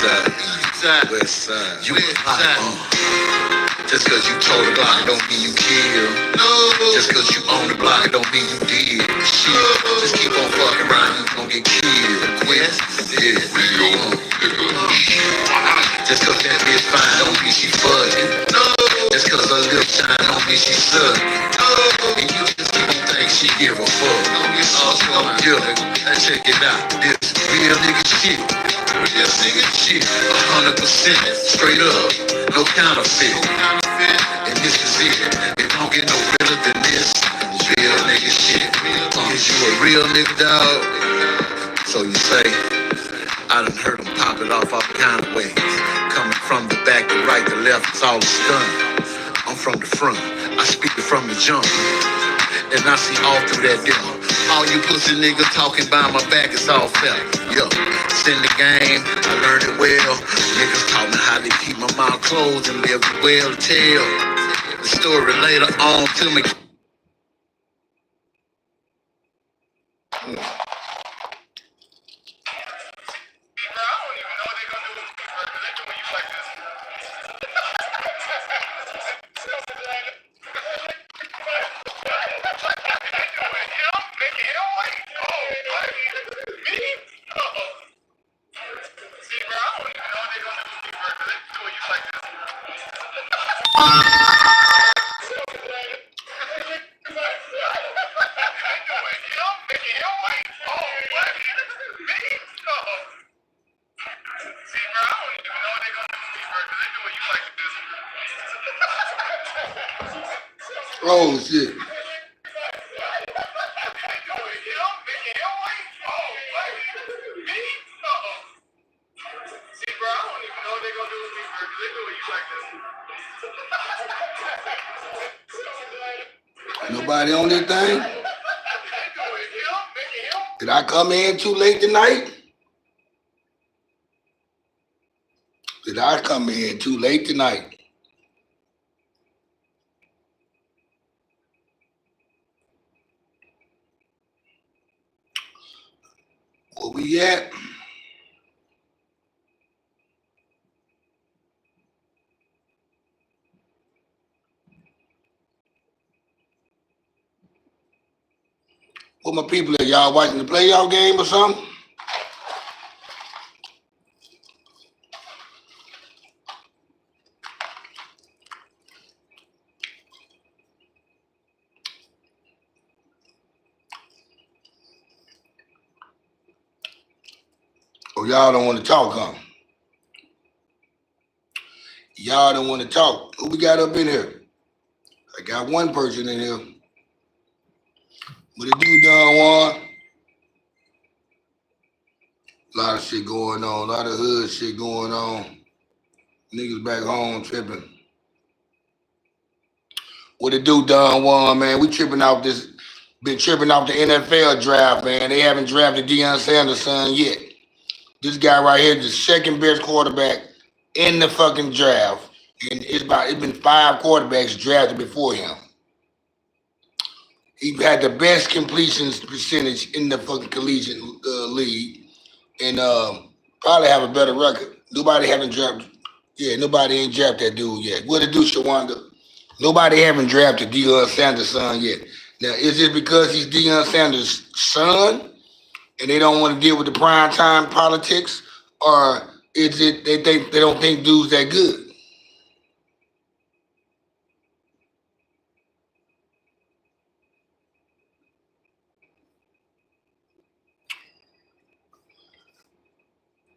side, west side, you west side. Just cause you told the block don't mean you kill. No. Just cause you own the block don't mean you did. Shit. Just keep on fucking around, you gon' get killed. Quit. Yeah. Just cause that bitch fine don't mean she fucking. No. Just cause her lip shine don't mean she sucking. No. And you just don't think she give a fuck. Yeah, check it out. This real nigga shit. Real nigga shit. 100% straight up. No counterfeit. And this is it. It don't get no realer than this. Real nigga shit. Is you a real nigga, dog? So you say, I done heard them pop it off all kind of ways. Coming from the back, the right, the left, it's all a stunt. I'm from the front, I speak it from the jump. And I see all through that demo. All you pussy niggas talking behind my back, it's all felt. Yo, it's in the game, I learned it well. Niggas taught me how to keep my mouth closed and live well to tell. The story later on to me. Oh shit. Nobody on this thing? Did I come in too late tonight? Did I come in too late tonight? Where we at? Where my people at? Y'all watching the playoff game or something? Oh, y'all don't want to talk, huh? Y'all don't want to talk. Who we got up in here? I got one person in here. What it do, Don Juan? A lot of shit going on. A lot of hood shit going on. Niggas back home tripping. What it do, Don Juan, man? We tripping out this, been tripping out the NFL draft, man. They haven't drafted Shedeur Sanders son yet. This guy right here, the second best quarterback in the fucking draft. And it's been 5 quarterbacks drafted before him. He had the best completions percentage in the fucking collegiate league, and probably have a better record. Nobody ain't drafted that dude yet. What it do, Shawanda? Nobody haven't drafted Shedeur Sanders' son yet. Now, is it because he's Shedeur Sanders' son, and they don't want to deal with the prime time politics, or is it they don't think dude's that good?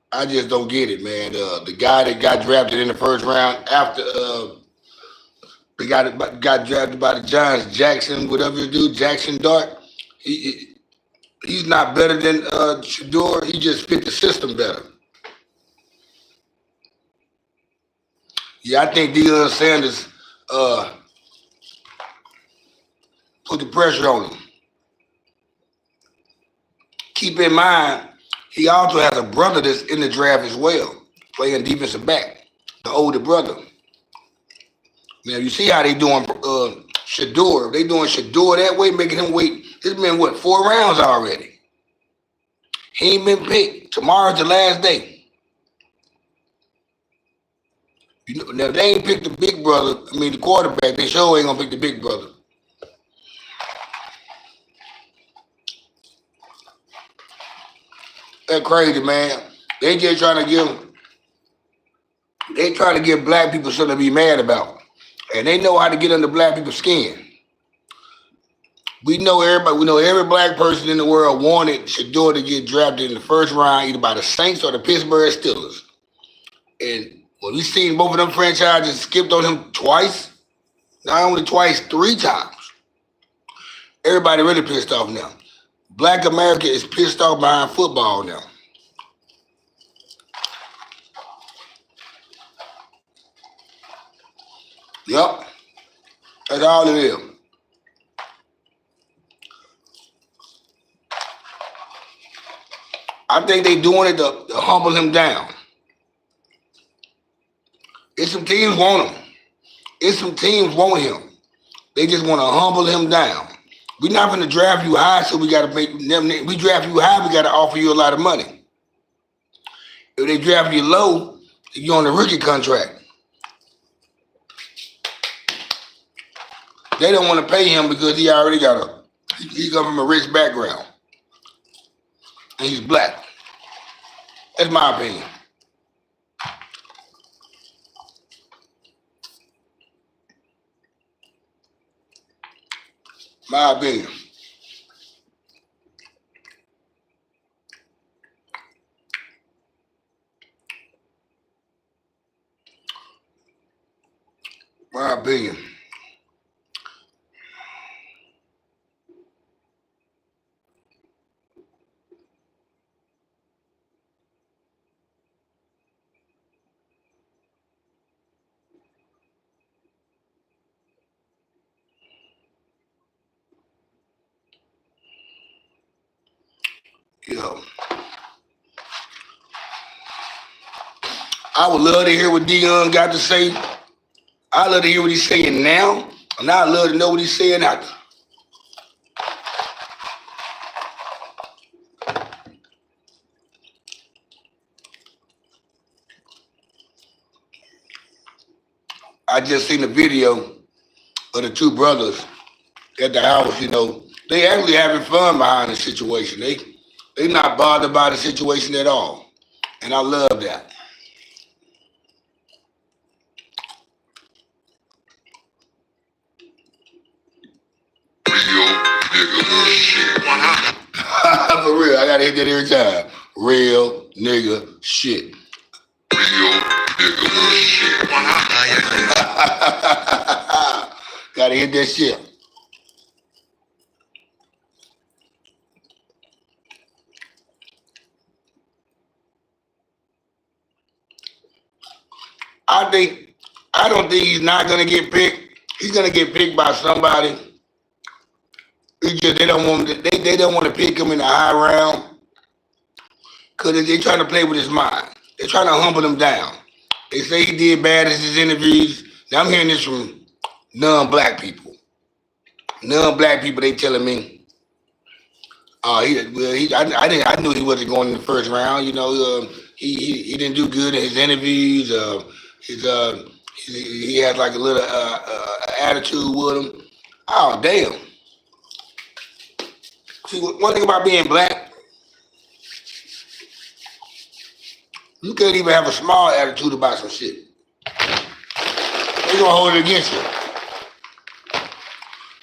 I just don't get it, man. The guy that got drafted in the first round after the guy that got drafted by the Giants, Jackson, whatever you do, Jackson Dart, he's not better than Shedeur. He just fit the system better. Yeah, I think Shedeur Sanders put the pressure on him. Keep in mind, he also has a brother that's in the draft as well, playing defensive back, the older brother. Now, you see how they doing Shedeur. They doing Shedeur that way, making him wait. It's been, 4 rounds already. He ain't been picked. Tomorrow's the last day. You know, now they ain't picked the big brother. I mean, the quarterback. They sure ain't gonna pick the big brother. That's crazy, man. They just trying to give. They trying to give black people something to be mad about, and they know how to get under black people's skin. We know everybody. We know every black person in the world wanted Shedeur to get drafted in the first round, either by the Saints or the Pittsburgh Steelers. And when we seen both of them franchises skipped on him twice, not only twice, 3 times, everybody really pissed off now. Black America is pissed off behind football now. Yep, that's all it is. I think they doing it to humble him down. It's some teams want him. It's some teams want him. They just want to humble him down. We're not going to draft you high, so we got to make them. We draft you high, we got to offer you a lot of money. If they draft you low, you're on the rookie contract. They don't want to pay him because he already got he come from a rich background. And he's black. That's my opinion. My opinion. My opinion. Yo, I would love to hear what Dion got to say. I love to hear what he's saying now, and I love to know what he's saying after. I just seen a video of the 2 brothers at the house. You know, they actually having fun behind the situation. They not bothered by the situation at all, and I love that. Real nigga shit. For real, I gotta hit that every time. Real nigga shit. Real nigga shit. Gotta hit that shit. I don't think he's not gonna get picked. He's gonna get picked by somebody. They don't want they don't want to pick him in the high round because they're trying to play with his mind. They're trying to humble him down. They say he did bad in his interviews. Now I'm hearing this from non-black people. Non-black people, they telling me, I knew he wasn't going in the first round. You know, he didn't do good in his interviews. He had like a little attitude with him. Oh damn! See, one thing about being black, you can't even have a small attitude about some shit. They're gonna hold it against you.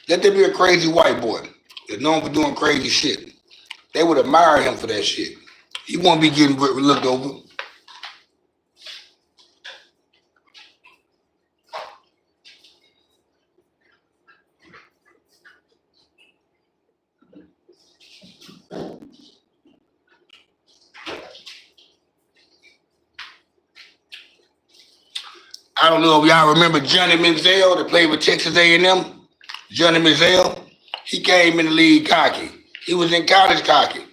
Let there be a crazy white boy that's known for doing crazy shit. They would admire him for that shit. He won't be getting looked over. I don't know if y'all remember Johnny Manziel that played with Texas A&M. Johnny Manziel, he came in the league cocky. He was in college cocky.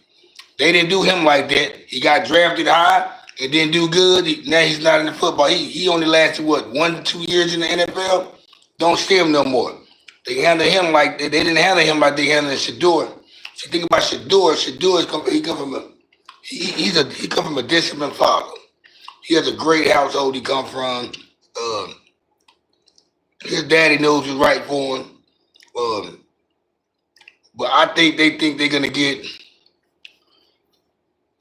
They didn't do him like that. He got drafted high and didn't do good. Now he's not in the football. He only lasted, 1 to 2 years in the NFL? Don't see him no more. They handle him like they didn't handle him like they handled Shedeur. So think about Shedeur. He come from a disciplined father. He has a great household he come from. His daddy knows what's right for him. Um, but I think they're gonna get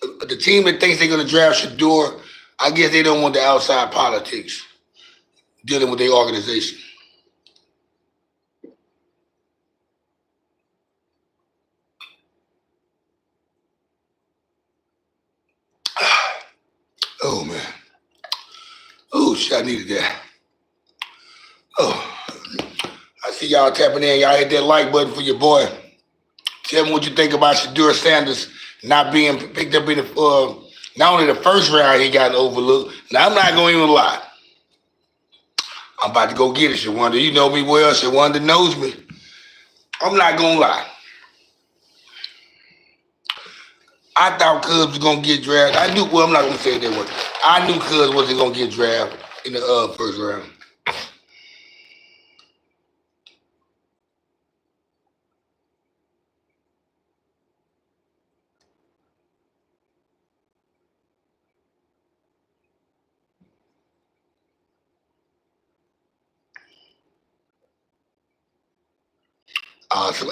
the team that thinks they're gonna draft Shedeur. I guess they don't want the outside politics dealing with their organization. Oh man. Oh shit, I needed that. Oh, I see y'all tapping in. Y'all hit that like button for your boy. Tell me what you think about Shedeur Sanders not being picked up in the not only the first round he got overlooked. Now I'm not gonna even lie. I'm about to go get it, Shawanda. You know me well. Shawanda knows me. I'm not gonna lie. I thought Cubs was gonna get drafted. I knew. Well, I'm not gonna say it that way. I knew Cubs wasn't gonna get drafted in the first round.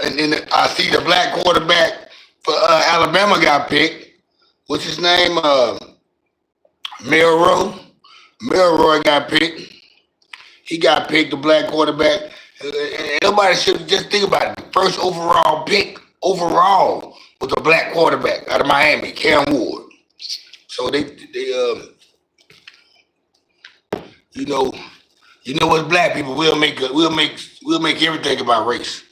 And then I see the black quarterback for Alabama got picked. What's his name? Milroy. Milroy got picked. He got picked, the black quarterback. And nobody should just think about it. The first overall pick overall was a black quarterback out of Miami, Cam Ward. So they you know, as black people, we'll make everything about race.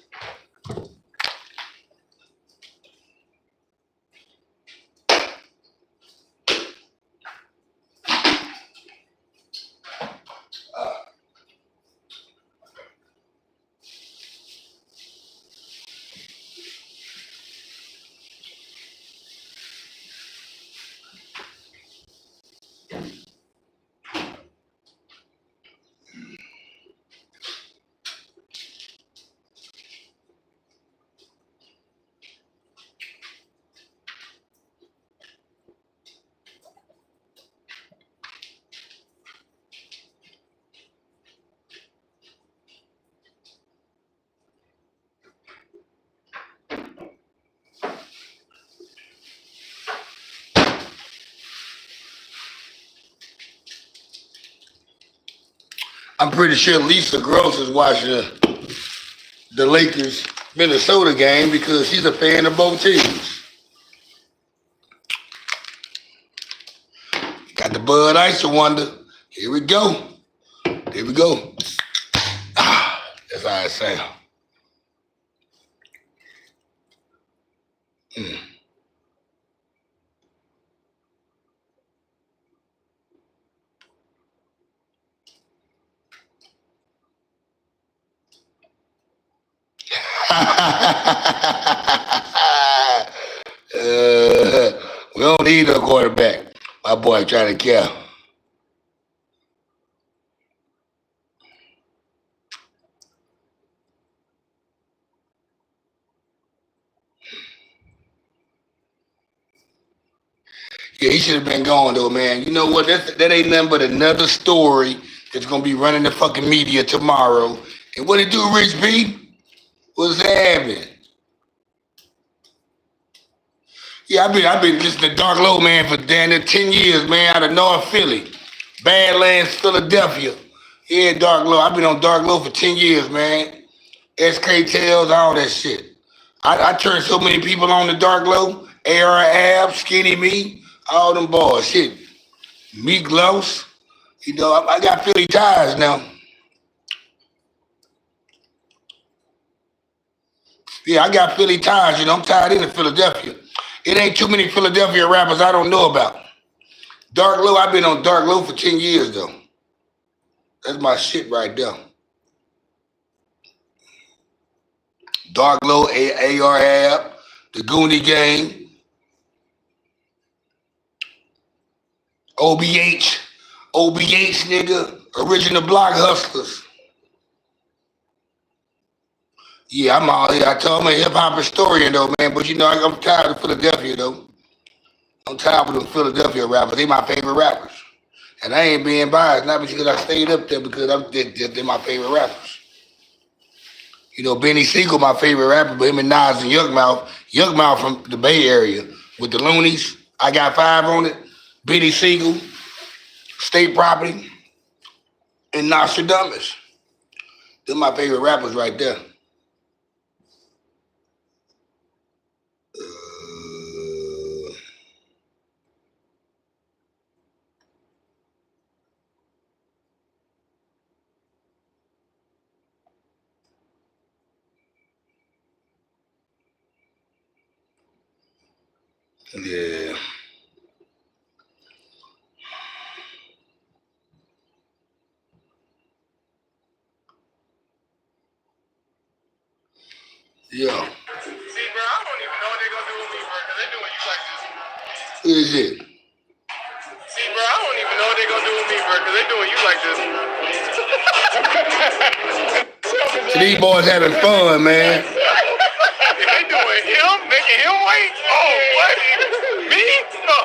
I'm pretty sure Lisa Gross is watching the Lakers Minnesota game because she's a fan of both teams. Got the Bud Ice Wonder. Here we go. Here we go. That's how I say. Mm. We don't need a quarterback. My boy trying to kill. Yeah, he should have been gone though, man. You know what? That ain't nothing but another story that's gonna be running the fucking media tomorrow. And what it do, Rich B? What's happening? Yeah, I've been listening to Dark Low, man, for damn near 10 years, man, out of North Philly. Badlands, Philadelphia. Yeah, Dark Low. I've been on Dark Low for 10 years, man. SK Tales, all that shit. I turned so many people on the Dark Low. AR Ab, Skinny Me, all them boys. Shit. Meat Gloss. You know, I got Philly ties now. Yeah, I got Philly ties. You know, I'm tied into Philadelphia. It ain't too many Philadelphia rappers I don't know about. Dark Low, I've been on Dark Low for 10 years, though. That's my shit right there. Dark Low, AR Ab, the Goonie Gang, OBH, nigga, Original Block Hustlers. Yeah, I'm all here. I told him a hip hop historian, though, man. But you know, I'm tired of Philadelphia, though. I'm tired of them Philadelphia rappers. They my favorite rappers. And I ain't being biased, not because I stayed up there, because they're my favorite rappers. You know, Benny Siegel, my favorite rapper, but him and Nas and Young Mouth from the Bay Area with the Loonies. I got 5 on it. Benny Siegel, State Property, and Nostradamus. They're my favorite rappers right there. Yeah. Yeah. See, bro, I don't even know what they're gonna do with me, bro, because they're doing you like this. Who is it? See, bro, I don't even know what they're gonna do with me, bro, because they're doing you like this. So these boys having fun, man. They doing him, making him wait. Oh, what? Me? No.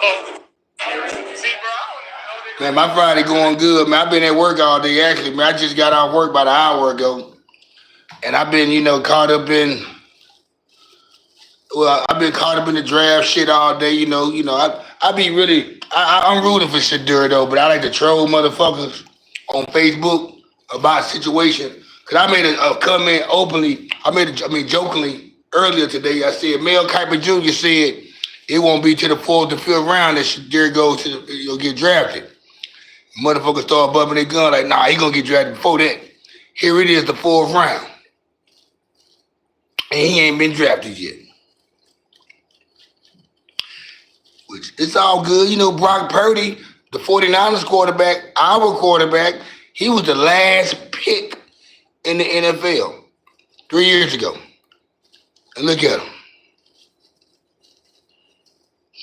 See, bro, I don't even know what they're. Man, my Friday going good, man. I've been at work all day, actually, man. I just got off work about an hour ago. And I've been, caught up in. Well, I've been caught up in the draft shit all day. I be really. I'm rooting for Shedeur though, but I like to troll motherfuckers on Facebook about situation. Cause I made a comment openly. Jokingly earlier today. I said Mel Kiper Jr. said it won't be to the 4th or 5th round that Shedeur goes to get drafted. Motherfuckers start bumping their gun like, nah, he gonna get drafted before that. Here it is, the 4th round, and he ain't been drafted yet. Which it's all good. Brock Purdy, the 49ers quarterback, our quarterback, he was the last pick in the NFL 3 years ago. And look at him.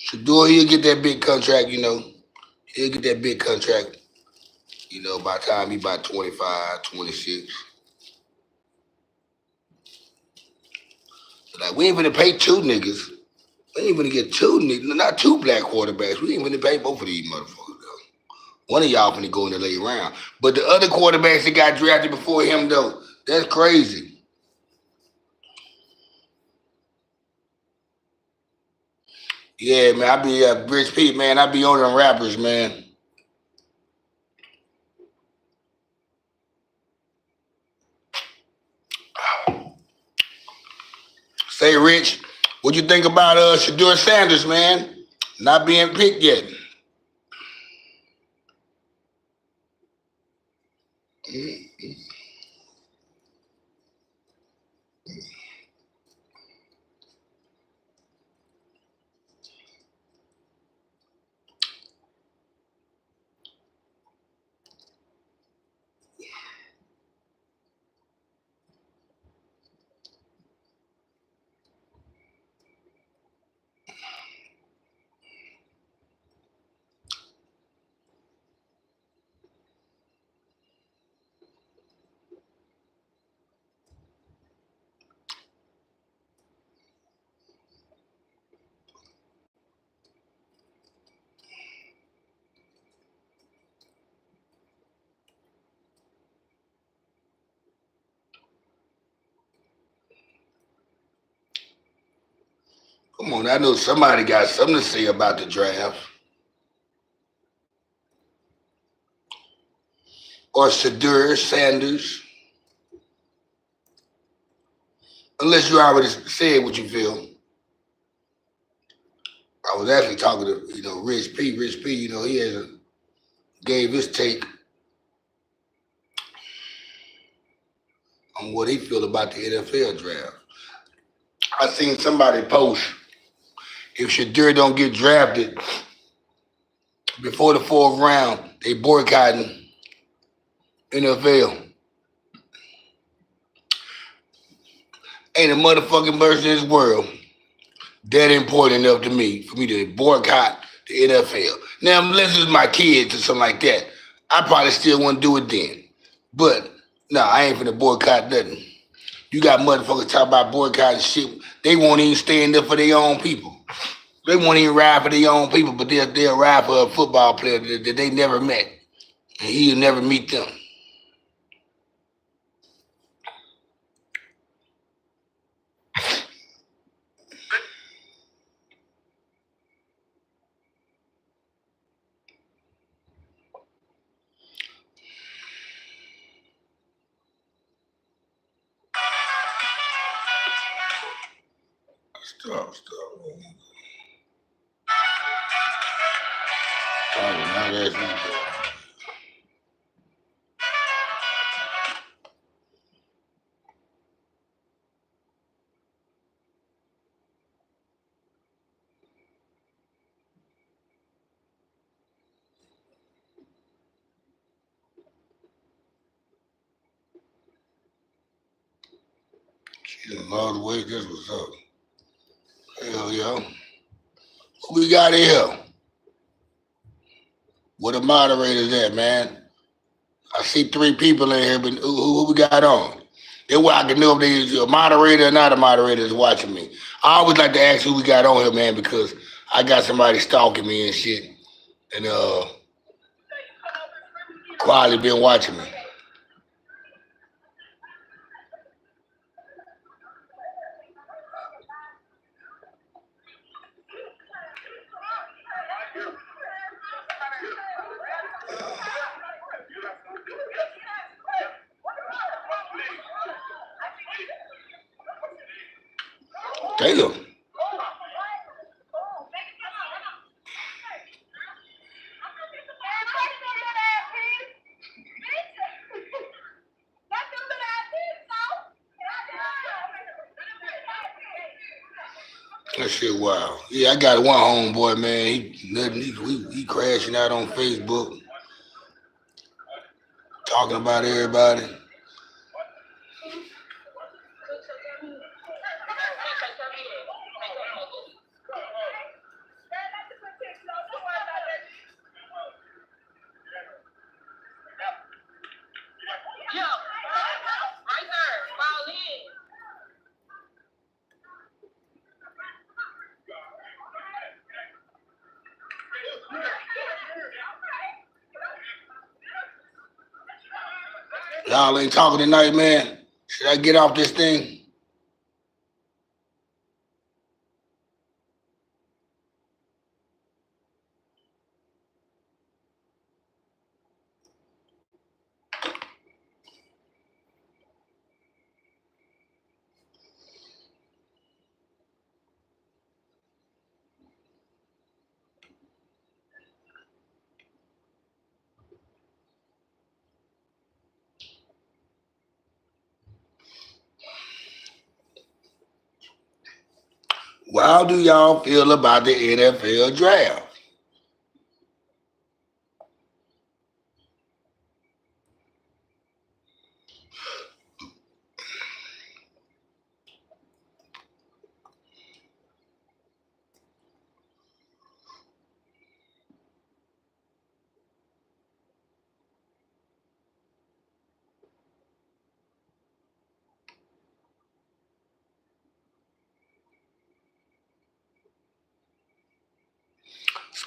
Shedeur, he'll get that big contract, He'll get that big contract, by the time he about 25, 26. Like, we ain't gonna pay 2 niggas. We ain't gonna get 2 niggas, not 2 black quarterbacks. We ain't gonna pay both of these motherfuckers. One of y'all finna go in the late round. But the other quarterbacks that got drafted before him, though, that's crazy. Yeah, man, I be Rich Pete, man. I be on them rappers, man. Say, Rich, what you think about Shedeur Sanders, man? Not being picked yet. Come on, I know somebody got something to say about the draft. Or Shedeur Sanders. Unless you already said what you feel. I was actually talking to, Rich P. Rich P, he gave his take on what he feel about the NFL draft. I seen somebody post, if Shedeur don't get drafted before the 4th round, they boycotting NFL. Ain't a motherfucking person in this world that important enough to me for me to boycott the NFL. Now, unless it's my kids or something like that, I probably still want to do it then. But, no, I ain't finna boycott nothing. You got motherfuckers talk about boycotting shit. They won't even stand up for their own people. They won't even ride for their own people, but they'll ride for a football player that they never met. and he'll never meet them. Stop. Now that's she done lost weight. That's what's up. Hell yeah. Who we got here? Where the moderators at, man? I see 3 people in here, but who we got on? That's why I can know if they a moderator or not a moderator is watching me. I always like to ask who we got on here, man, because I got somebody stalking me and shit, and quietly been watching me. Damn. That shit wild. Yeah, I got one homeboy, man. He crashing out on Facebook, talking about everybody. Y'all ain't talking tonight, man. Should I get off this thing? Well, how do y'all feel about the NFL draft?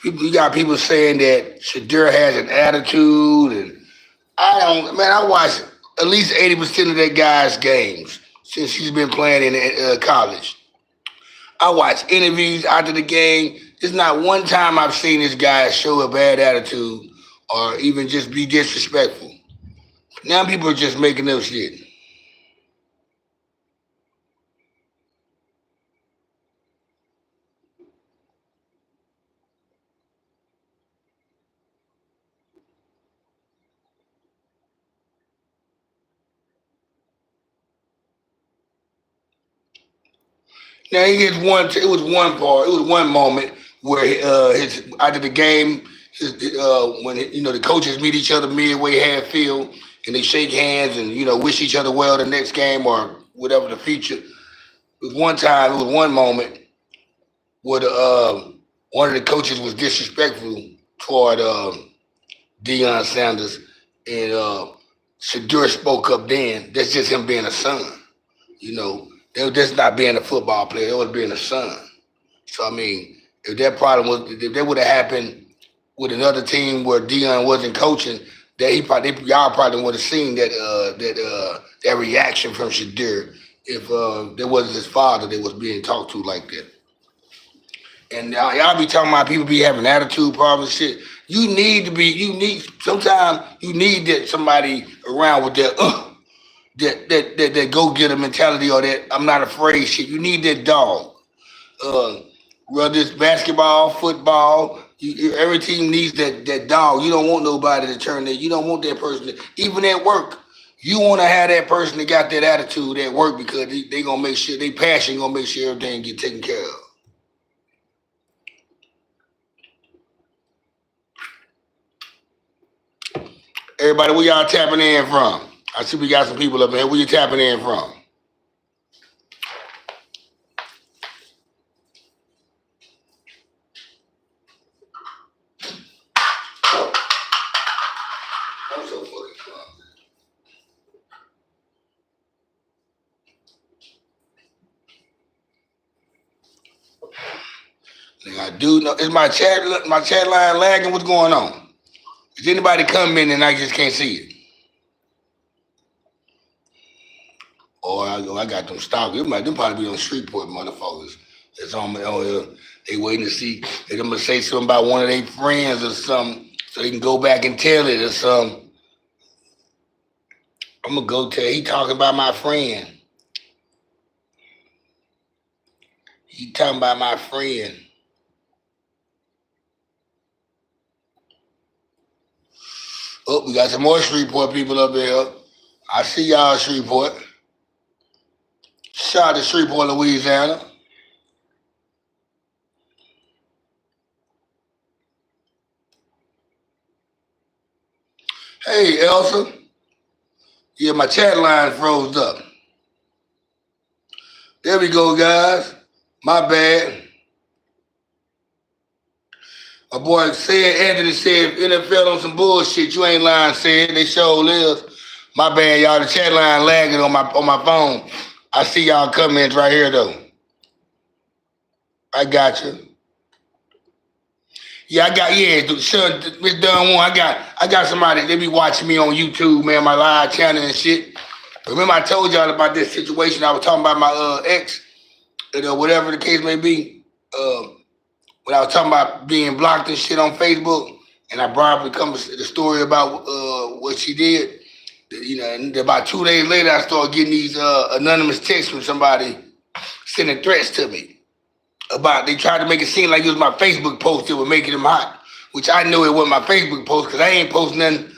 You got people saying that Shedeur has an attitude, and I don't. Man, I watched at least 80% of that guy's games since he's been playing in college. I watch interviews after the game. There's not one time I've seen this guy show a bad attitude or even just be disrespectful. Now people are just making up shit. Now he gets one. It was one part. It was one moment where his after the game, when the coaches meet each other midway half field and they shake hands and wish each other well the next game or whatever the future. It was one time. It was one moment where one of the coaches was disrespectful toward Deion Sanders, and Shedeur spoke up then. That's just him being a son. They were just not being a football player. It was being a son. So, I mean, if that would have happened with another team where Deion wasn't coaching, y'all probably would have seen that reaction from Shedeur if there wasn't his father that was being talked to like that. And y'all be talking about people be having attitude problems, shit. Sometimes you need that somebody around with that go getter mentality or that I'm not afraid shit. You need that dog. Uh, Whether it's basketball, football, every team needs that dog. You don't want nobody to turn that. You don't want that person even at work. You want to have that person that got that attitude at work because they gonna make sure they passion gonna make sure everything get taken care of. Everybody, where y'all tapping in from? I see we got some people up here. Where you tapping in from? I'm so fucking fun. I do know. Is my chat line lagging? What's going on? Is anybody coming and I just can't see it? Or I got them stalkers. Them probably be on Streetport motherfuckers. That's on here. They waiting to see. They gonna say something about one of their friends or something, so they can go back and tell it or something. I'm gonna go tell. He talking about my friend. He talking about my friend. Oh, we got some more Shreveport people up here. I see y'all, Shreveport. Shout out to Shreveport, Louisiana. Hey, Elsa. Yeah, my chat line froze up. There we go, guys. My bad. My boy said, Anthony said, NFL on some bullshit. You ain't lying, said. They sure live. My bad, y'all. The chat line lagging on my phone. I see y'all comments right here, though. I got you. Yeah, sure, Miss Dunn One. I got somebody, they be watching me on YouTube, man, my live channel and shit. Remember I told y'all about this situation. I was talking about my ex, whatever the case may be. When I was talking about being blocked and shit on Facebook, and I brought up the story about what she did. And about 2 days later, I started getting these anonymous texts from somebody sending threats to me about they tried to make it seem like it was my Facebook post that was making them hot, which I knew it wasn't my Facebook post because I ain't posting nothing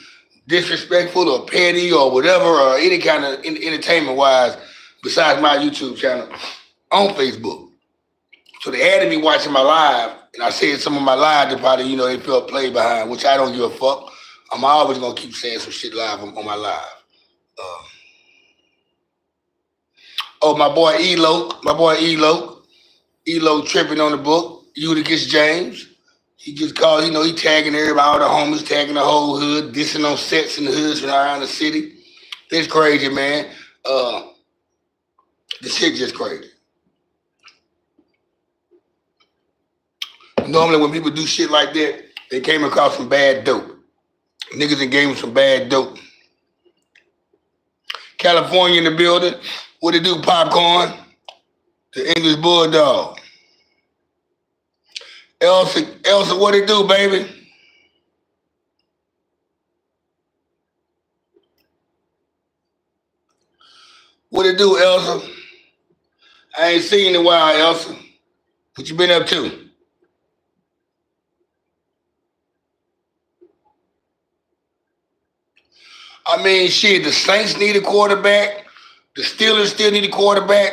disrespectful or petty or whatever or any kind of entertainment wise besides my YouTube channel on Facebook. So they added me watching my live, and I said some of my live that probably, they felt played behind, which I don't give a fuck. I'm always gonna keep saying some shit live on my live. Oh, my boy Elo tripping on the book, Eutychus James. He just called, he tagging everybody, all the homies, tagging the whole hood, dissing on sets in the hoods from around the city. It's crazy, man. The shit just crazy. Normally when people do shit like that, they came across some bad dope. Niggas that gave them some bad dope. California in the building. What it do, Popcorn? The English Bulldog. Elsa, what it do, baby? What it do, Elsa? I ain't seen you in a while, Elsa. What you been up to? I mean, shit, the Saints need a quarterback. The Steelers still need a quarterback.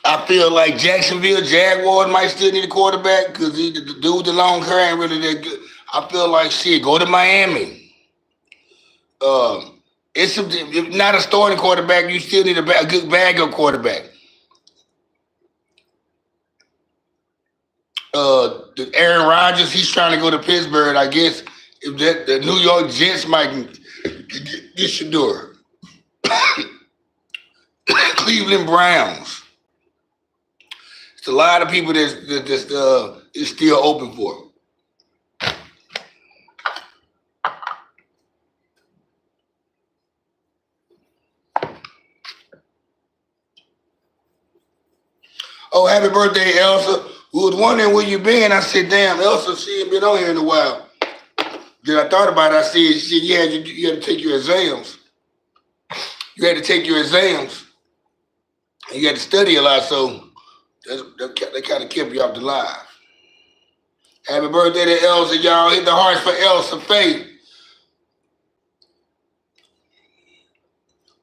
I feel like Jacksonville Jaguars might still need a quarterback because the dude with the long hair ain't really that good. I feel like shit. Go to Miami. If not a starting quarterback, you still need a good backup quarterback. Aaron Rodgers, he's trying to go to Pittsburgh. I guess if the New York Jets might get Shedeur. Cleveland Browns. It's a lot of people that is still open for. Oh, happy birthday, Elsa. We was wondering where you been. I said, damn, Elsa, she ain't been on here in a while. Then I thought about it. I said, you had to take your exams. You had to take your exams. And you had to study a lot, so that kind of kept you off the live. Happy birthday to Elsa, y'all. Hit the hearts for Elsa Faye.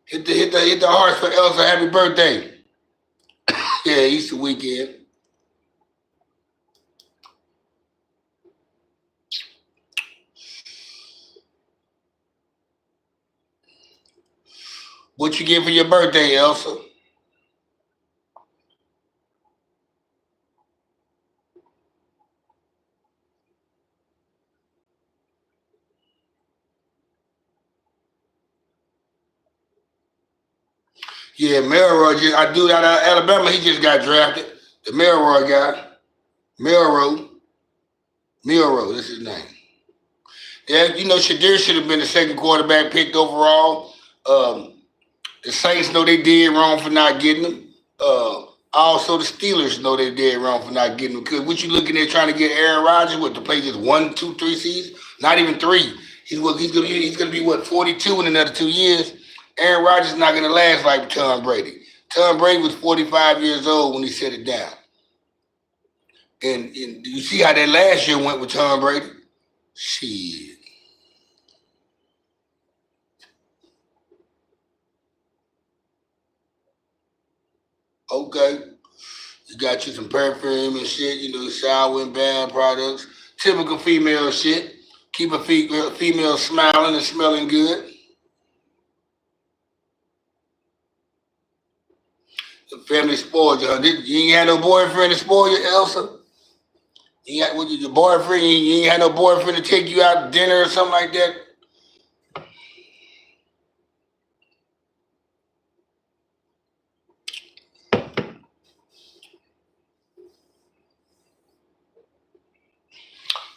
Hit the hearts for Elsa. Happy birthday. Yeah, Easter weekend. What you get for your birthday, Elsa? Yeah, Melroy. I do out of Alabama. He just got drafted. The Melroy guy. Melroy. That's his name. Yeah, you know, Shedeur should have been the second quarterback picked overall. The Saints know they did wrong for not getting him. Also, the Steelers know they did wrong for not getting him. Because what you looking at trying to get Aaron Rodgers to play just 1, 2, 3 seasons? Not even 3. He's gonna be what 42 in another 2 years. Aaron Rodgers is not gonna last like Tom Brady. Tom Brady was 45 years old when he set it down. And you see how that last year went with Tom Brady? Shit. Okay. You got you some perfume and shit, you know, shower and bath products. Typical female shit. Keep a female smiling and smelling good. The family spoiled you, huh? You ain't had no boyfriend to spoil you, Elsa? You ain't with your boyfriend, you ain't had no boyfriend to take you out to dinner or something like that?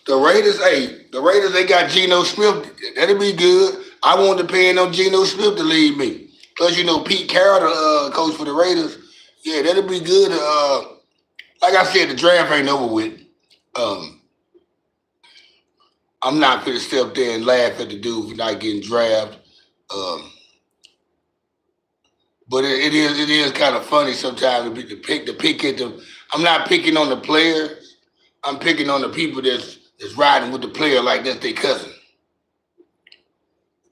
The Raiders, they got Geno Smith. That'll be good. I won't depend on Geno Smith to lead me. Plus, you know, Pete Carroll, the coach for the Raiders. Yeah, that'll be good. Like I said, the draft ain't over with. Um, I'm not gonna step there and laugh at the dude for not getting drafted. Um, but it is kind of funny sometimes to pick at them. I'm not picking on the players. I'm picking on the people that's riding with the player like that's their cousin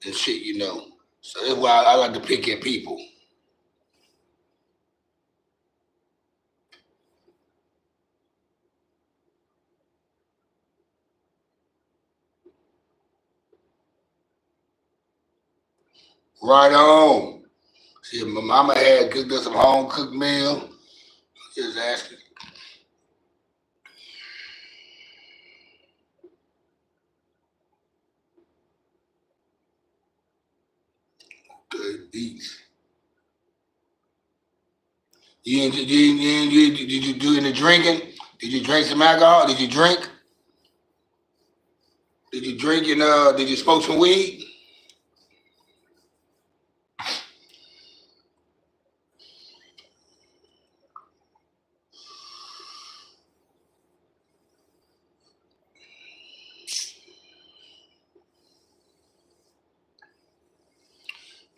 and shit, you know. So that's why I like to pick at people. Right on. See, my mama had cooked us some home cooked meal. Just asking. Good beats. Did you do any drinking? Did you drink some alcohol? Did you drink? Did you drink and did you smoke some weed?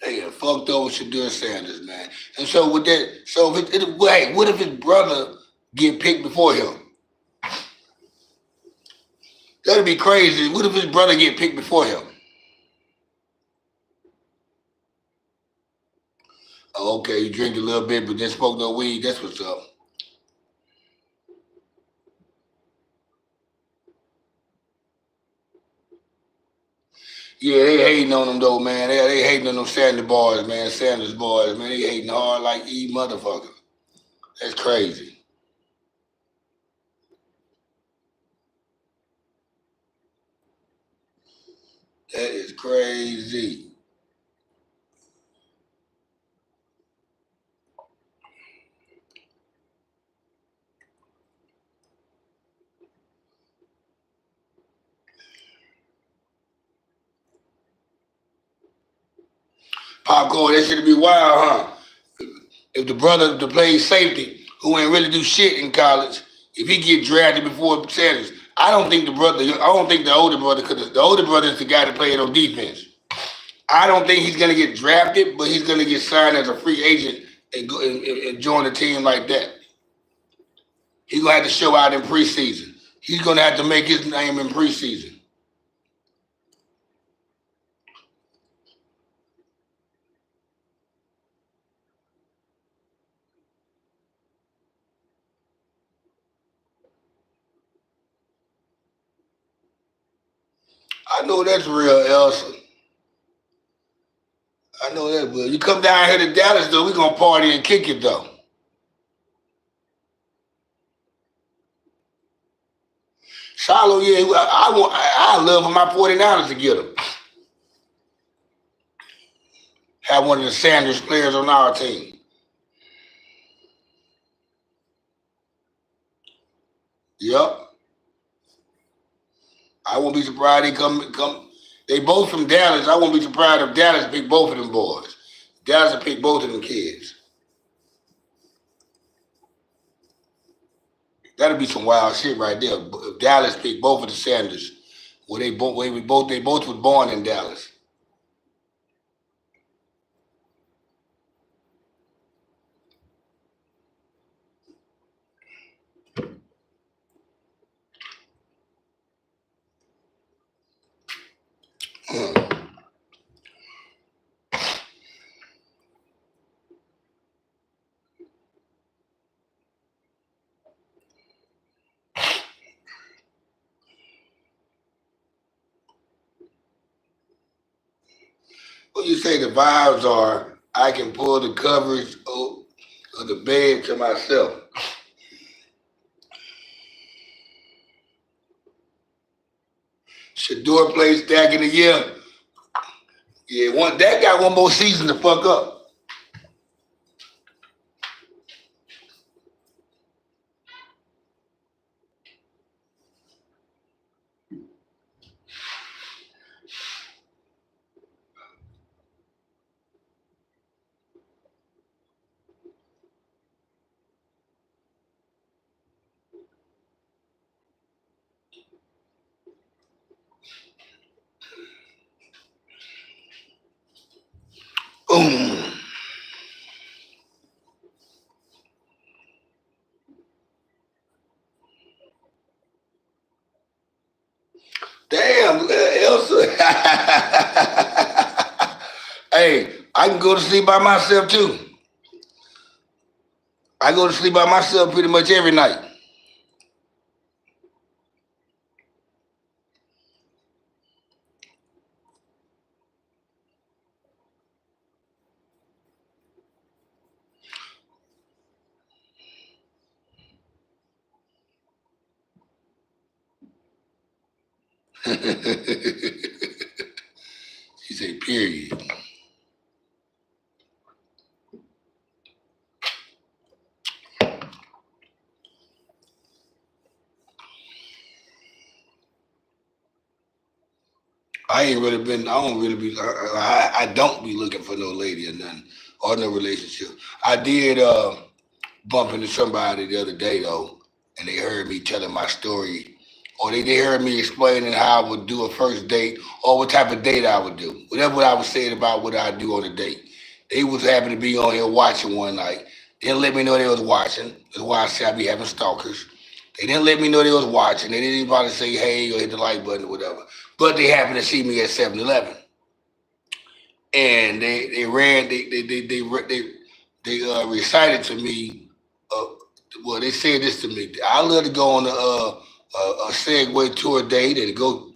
They got fucked over Shedeur Sanders, man. And so with that, so wait, what if his brother get picked before him? That'd be crazy. What if his brother get picked before him? Oh, okay, you drink a little bit, but then smoke no weed. That's what's up. Yeah, they hating on them though, man. They hating on them Sanders boys, man. Sanders boys, man. They hating hard like E motherfucker. That's crazy. That is crazy. Popcorn, that should be wild, huh? If the brother to play safety, who ain't really do shit in college, if he get drafted before Sanders, I don't think the brother. I don't think the older brother could. The older brother is the guy that played on defense. I don't think he's gonna get drafted, but he's gonna get signed as a free agent and go and join a team like that. He's gonna have to show out in preseason. He's gonna have to make his name in preseason. I know that's real, Elsa. I know that, but you come down here to Dallas, though, we gonna party and kick it, though. Shiloh, yeah, I love for my 49ers to get him. Have one of the Sanders players on our team. Yep. I won't be surprised they come. They both from Dallas. I won't be surprised if Dallas pick both of them boys. Dallas will pick both of them kids. That'll be some wild shit right there. If Dallas pick both of the Sanders, they both was born in Dallas. What you say the vibes are? I can pull the coverage of the bed to myself. Shedeur plays back in the year. Yeah, that got one more season to fuck up. Boom. Damn, Elsa. Hey, I can go to sleep by myself too. I go to sleep by myself pretty much every night. She said, period. I ain't really been. I don't really be. I don't be looking for no lady or nothing or no relationship. I did bump into somebody the other day though, and they heard me telling my story, or they heard me explaining how I would do a first date or what type of date I would do. Whatever what I was saying about what I do on a date. They was happy to be on here watching one night. They didn't let me know they was watching. That's why I say I be having stalkers. They didn't let me know they was watching. They didn't even say hey or hit the like button or whatever. But they happened to see me at 7-Eleven. And they recited to me. Uh, well, they said this to me. I love to go on a Segway tour date and go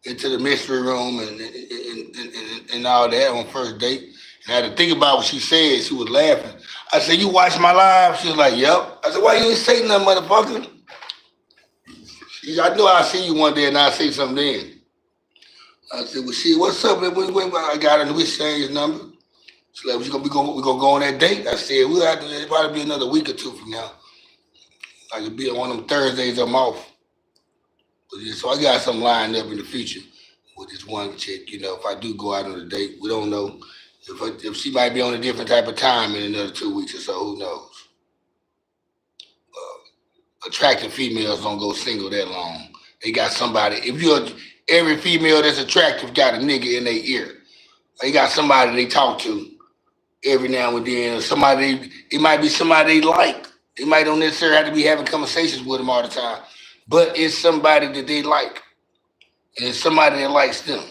into the mystery room and all that on first date. And I had to think about what she said. She was laughing. I said, "You watch my live?" She was like, "Yep." I said, "Why you ain't say nothing, motherfucker?" I know I'll see you one day and I'll say something then. I said, "Well, shit, what's up? I got her, we exchanged number." She's like, we gonna go on that date? I said, we'll have to, it'll probably be another week or two from now. I could be on one of them Thursdays I'm off. So I got something lined up in the future with this one chick. You know, if I do go out on a date, we don't know if she might be on a different type of time in another 2 weeks or so. Who knows? attractive females don't go single that long. They got somebody. If you're every female that's attractive got a nigga in their ear. They got somebody they talk to every now and then. Somebody, it might be somebody they like. They might don't necessarily have to be having conversations with them all the time, but it's somebody that they like, and it's somebody that likes them.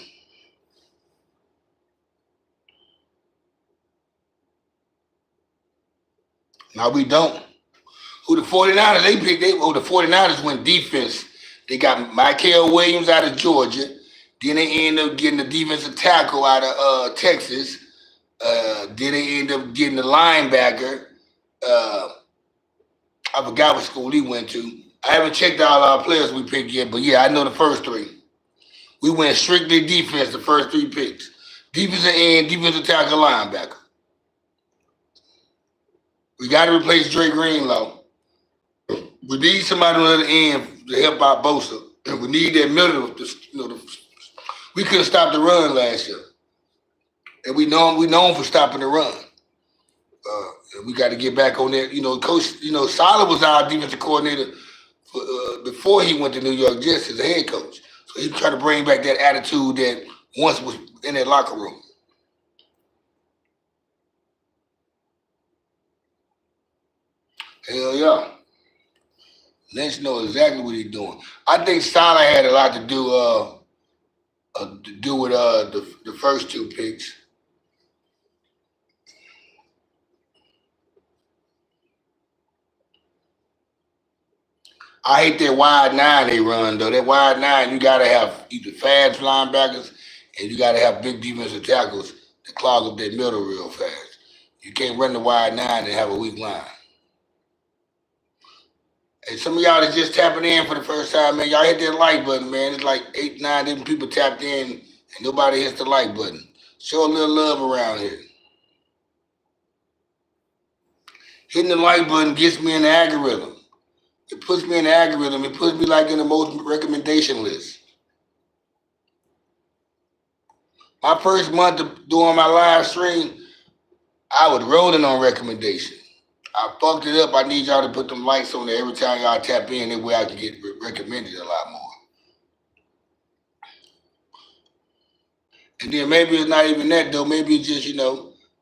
Now we don't. Who the 49ers, they picked, the 49ers went defense. They got Michael Williams out of Georgia. Then they end up getting the defensive tackle out of Texas. Then they end up getting the linebacker. Uh, I forgot what school he went to. I haven't checked all our players we picked yet, but yeah, I know the first three. We went strictly defense the first three picks. Defensive end, defensive tackle, linebacker. We got to replace Dre Greenlaw. We need somebody on the other end to help out Bosa. And we need that middle. We couldn't stop the run last year, and we known for stopping the run. We got to get back on that. Coach. Solid was our defensive coordinator before he went to New York Jets as a head coach. So he tried to bring back that attitude that once was in that locker room. Hell yeah. Lynch knows exactly what he's doing. I think Solid had a lot to do with the first two picks. I hate that wide nine they run though. That wide nine, you gotta have either fast linebackers and you gotta have big defensive tackles to clog up that middle real fast. You can't run the wide nine and have a weak line. And some of y'all that's just tapping in for the first time, man, y'all hit that like button, man. It's like 8, 9 different people tapped in and nobody hits the like button. Show a little love around here. Hitting the like button gets me in the algorithm. It puts me in the algorithm. It puts me like in the most recommendation list. My first month of doing my live stream, I was rolling on recommendation. I fucked it up. I need y'all to put them likes on there every time y'all tap in. That way I can get recommended a lot more. And then maybe it's not even that though. Maybe it's just,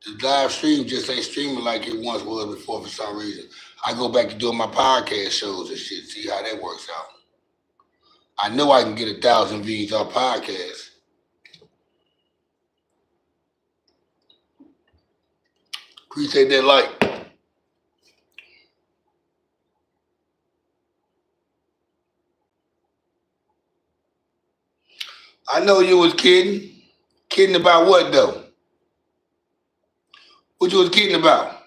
the live stream just ain't streaming like it once was before for some reason. I go back to doing my podcast shows and shit, see how that works out. I know I can get 1,000 views on podcasts. Appreciate that like. I know you was kidding. Kidding about what though? What you was kidding about?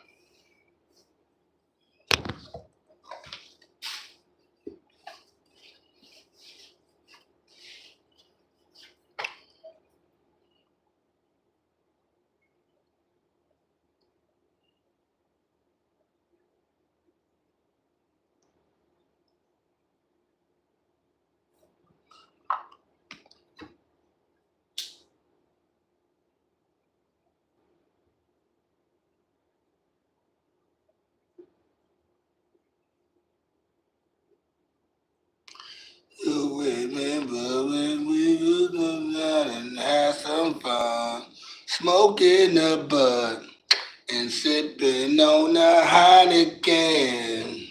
You remember when we used to go and have some fun, smoking the bud and sipping on the Heineken.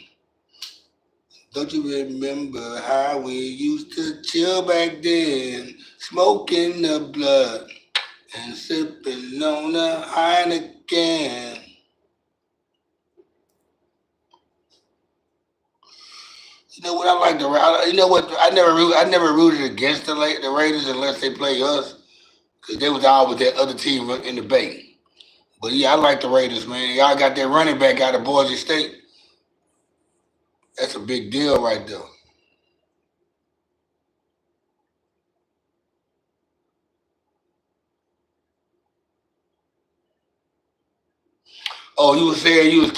Don't you remember how we used to chill back then, smoking the blood and sipping on the Heineken? You know what I like the you know what I never rooted against the Raiders unless they play us because they was always that other team in the Bay. But yeah, I like the Raiders, man. Y'all got that running back out of Boise State. That's a big deal right there. Oh, you was saying you was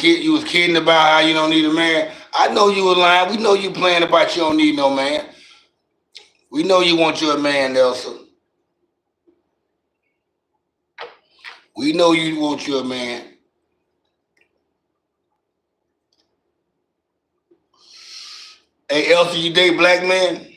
kidding about how you don't need a man. I know you were lying. We know you playing about you don't need no man. We know you want you a man, Nelson. We know you want you a man. Hey, Elsie, you date black men?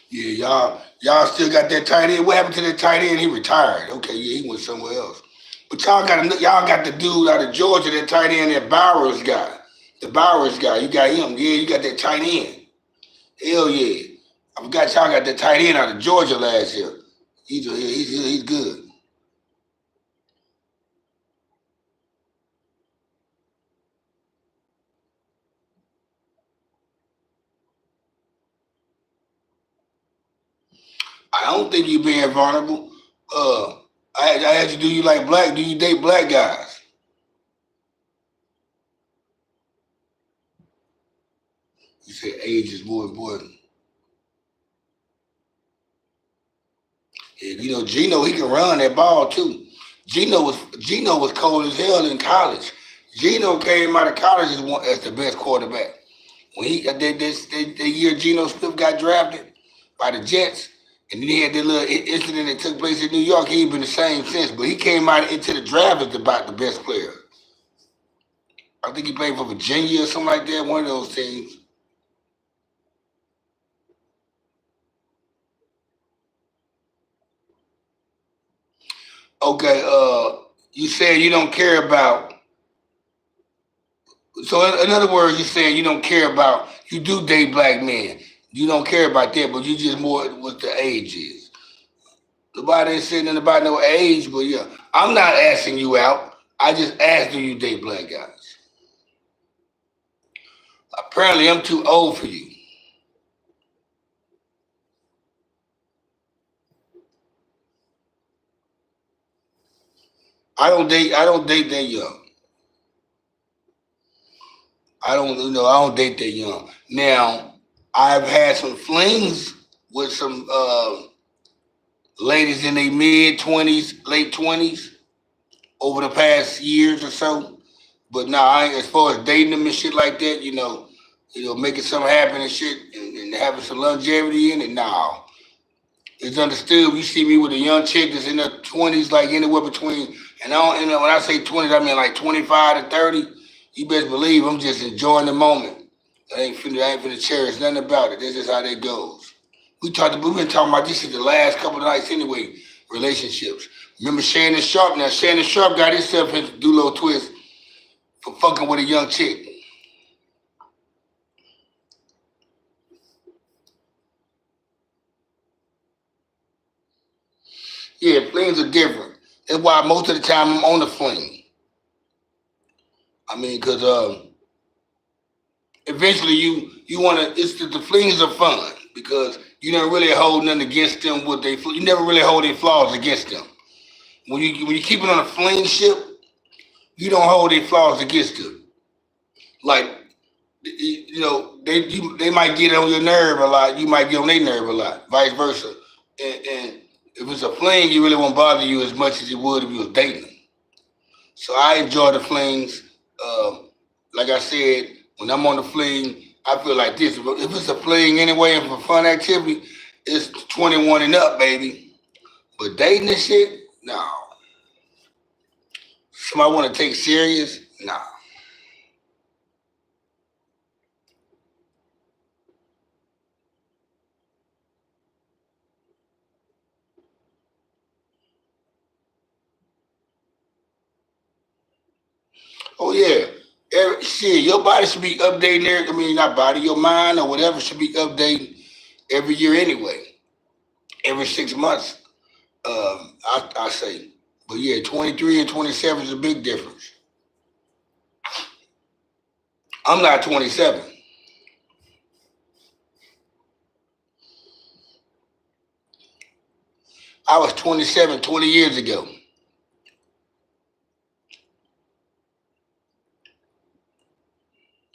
Yeah, y'all still got that tight end. What happened to that tight end? He retired. Okay, yeah, he went somewhere else. But y'all got the dude out of Georgia, that tight end, that Bowers guy. The Bowers guy. You got him. Yeah, you got that tight end. Hell yeah. I forgot y'all got that tight end out of Georgia last year. He's good. I don't think you being vulnerable. I asked you, do you like black? Do you date black guys? You said age is more important. And, Gino, he can run that ball too. Gino was cold as hell in college. Gino came out of college as the best quarterback. When he the year Geno Smith got drafted by the Jets, and then he had that little incident that took place in New York, he ain't been the same since. But he came out into the draft as about the best player. I think he played for Virginia or something like that, one of those teams. Okay, you said you don't care about. So in other words, you're saying you don't care about. You do date black men. You don't care about that, but you just more what the age is. Nobody ain't saying nothing about no age, but yeah, I'm not asking you out. I just asked, do you date black guys? Apparently, I'm too old for you. I don't date that young. I don't date that young. Now, I've had some flings with some ladies in their mid 20s, late 20s over the past years or so. But now, I ain't, as far as dating them and shit like that, making something happen and shit, and having some longevity in it. Nah, it's understood. You see me with a young chick that's in her 20s, like anywhere between, and I don't, when I say 20s, I mean like 25 to 30. You best believe I'm just enjoying the moment. I ain't finna cherish nothing about it. That's just how that goes. We've been talking about this for the last couple of nights anyway. Relationships. Remember Shannon Sharp? Now Shannon Sharp got himself into Dulo Twist for fucking with a young chick. Yeah, flings are different. That's why most of the time I'm on the fling. I mean, cause eventually you want to. It's the flings are fun because you don't really hold nothing against them. You never really hold their flaws against them. When you keep it on a fling ship, you don't hold their flaws against them. Like they might get on your nerve a lot. You might get on their nerve a lot. Vice versa. And if it's a fling, you really won't bother you as much as it would if you was dating them. So I enjoy the flings. Like I said, when I'm on the fling, I feel like this. If it's a fling anyway and for fun activity, it's 21 and up, baby. But dating this shit, no. Somebody want to take serious, nah. Oh yeah, shit. Your body should be updating. I mean, not body, your mind or whatever should be updating every year anyway. Every 6 months, I say. But yeah, 23 and 27 is a big difference. I'm not 27. I was 27 20 years ago.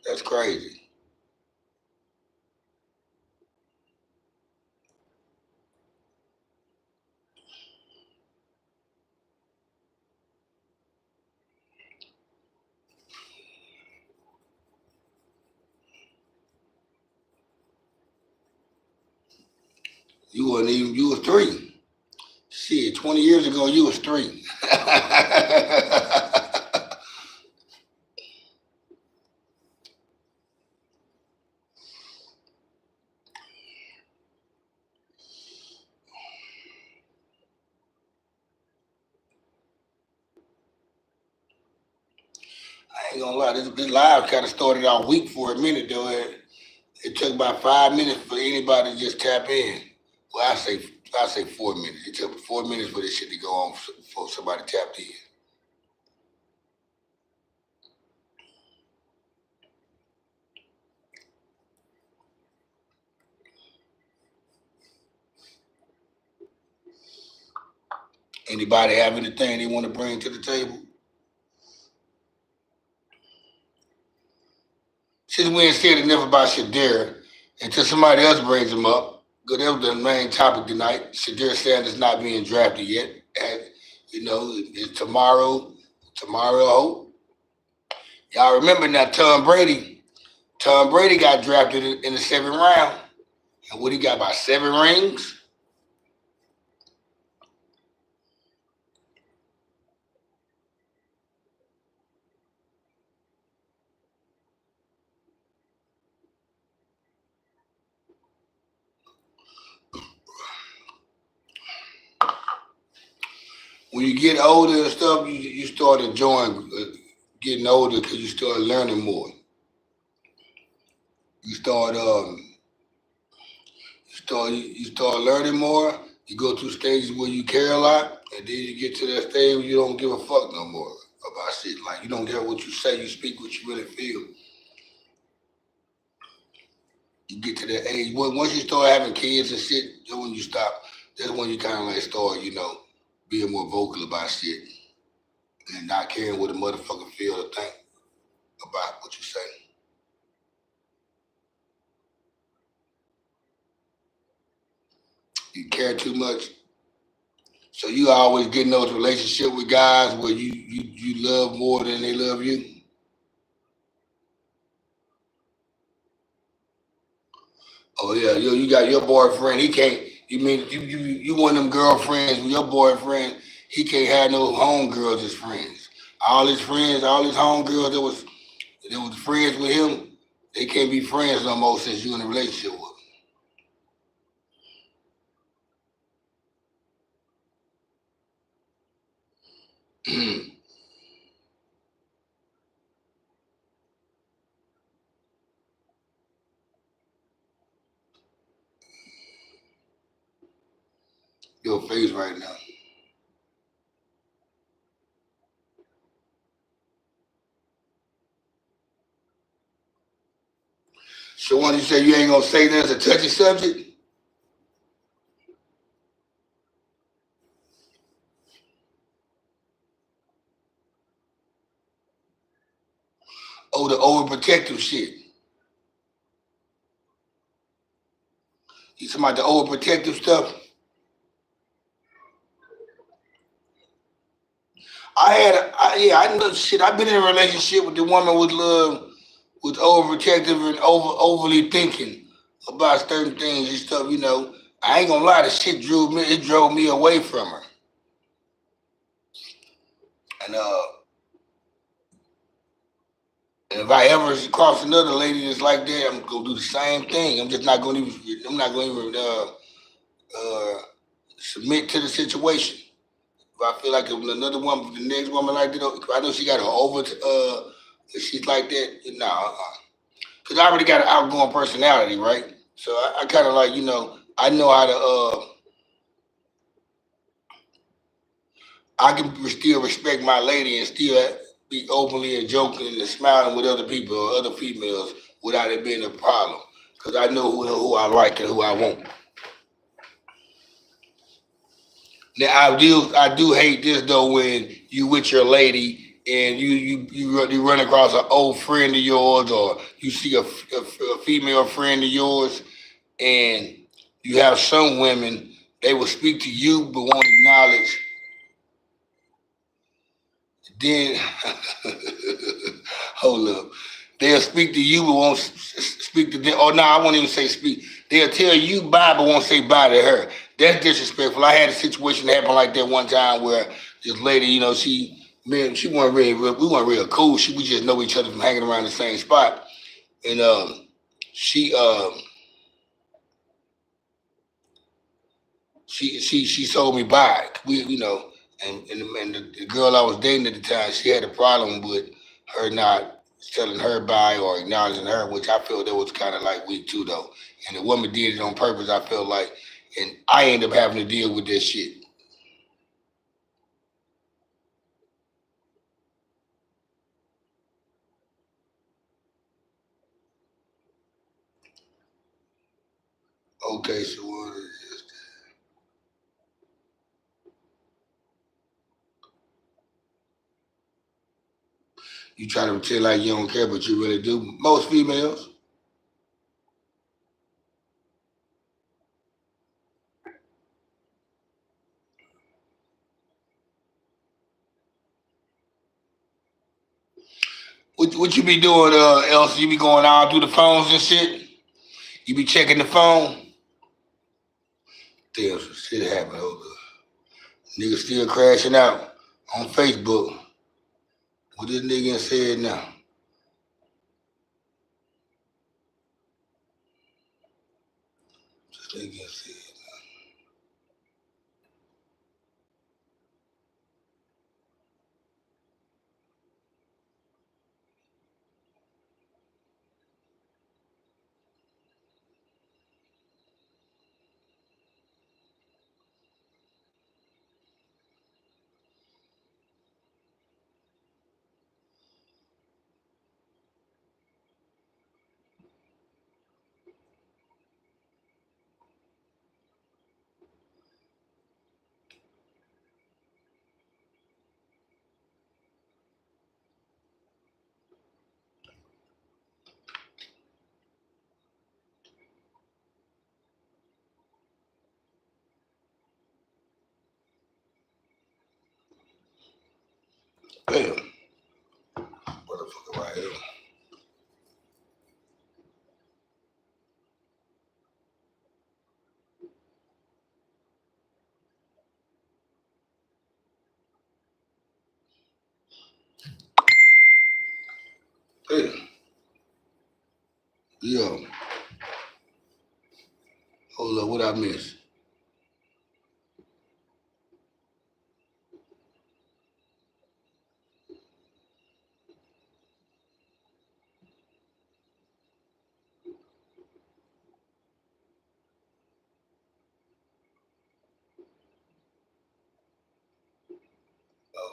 That's crazy. You wasn't even, you was 3. Shit, 20 years ago, you was 3. I ain't gonna lie, this live kind of started out weak for a minute though. It took about 5 minutes for anybody to just tap in. Well, I say 4 minutes. It took 4 minutes for this shit to go on before somebody tapped in. Anybody have anything they want to bring to the table? Since we ain't said enough about Shedeur, until somebody else brings him up, because that was the main topic tonight. Shedeur Sanders not being drafted yet. And, it's tomorrow. Tomorrow, I hope. Y'all remember now, Tom Brady. Tom Brady got drafted in the 7th round. And what he got, about 7 rings? When you get older and stuff, you start enjoying getting older because you start learning more. You start you start learning more. You go through stages where you care a lot, and then you get to that stage where you don't give a fuck no more about shit. Like you don't care what you say, you speak what you really feel. You get to that age. Once you start having kids and shit, that's when you stop. That's when you kind of like start, being more vocal about shit and not caring what a motherfucker feel or think about what you say. You care too much. So you always get in those relationships with guys where you love more than they love you. Oh yeah, you got your boyfriend. He can't. You mean you one of them girlfriends with your boyfriend? He can't have no homegirls as friends. All his friends, all his homegirls that was friends with him, they can't be friends no more since you in a relationship with him. Your face right now. So when you say you ain't gonna say that's a touchy subject, oh the overprotective shit. You talking about the overprotective stuff? Yeah, I know shit. I've been in a relationship with the woman with love, was overprotective and overly thinking about certain things and stuff. I ain't gonna lie, the shit drove me away from her. And if I ever cross another lady that's like that, I'm gonna do the same thing. I'm just not gonna even. I'm not gonna even uh, submit to the situation. If I feel like if another woman, the next woman like that, if I know she got an if she's like that, because I already got an outgoing personality, right? So I kind of like, I know how to, I can still respect my lady and still be openly and joking and smiling with other people or other females without it being a problem. Because I know who I like and who I want. Now I do hate this though when you with your lady and you run across an old friend of yours or you see a female friend of yours and you have some women they will speak to you but won't acknowledge. Then hold up. They'll speak to you but won't speak to them. Or no, I won't even say speak. They'll tell you bye but won't say bye to her. That's disrespectful. I had a situation happen like that one time where this lady, you know, she wasn't really, we weren't real cool. We just know each other from hanging around the same spot. And she she told me bye. You know, and the girl I was dating at the time, she had a problem with her not telling her bye or acknowledging her, which I felt that was kind of like weak too, though. And the woman did it on purpose. I felt like, and I ended up having to deal with this shit. Okay, so what is this? You try to pretend like you don't care, but you really do. Most females. What you be doing, else? You be going all through the phones and shit? You be checking the phone? Damn, some shit happened. Hold up. Nigga still crashing out on Facebook. What this nigga said now? This nigga said, damn, motherfucker right here. Damn. Yo, hold up, what I miss?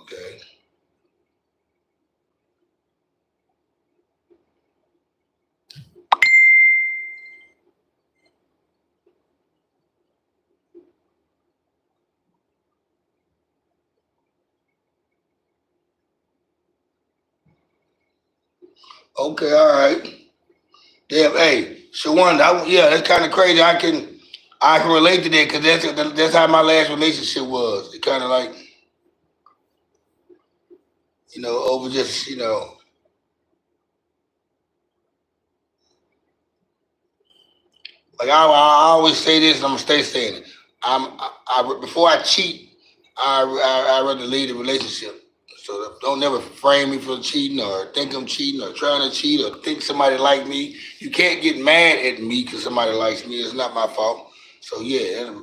Okay. Okay, all right. Damn, hey, Shawanda, yeah, that's kind of crazy. I can relate to that because that's how my last relationship was. It kind of like, you know, over just, you know, like I always say this, and I'm gonna stay saying it. Before I cheat, I rather leave the relationship. So don't never frame me for cheating or think I'm cheating or trying to cheat or think somebody like me. You can't get mad at me because somebody likes me. It's not my fault. So yeah,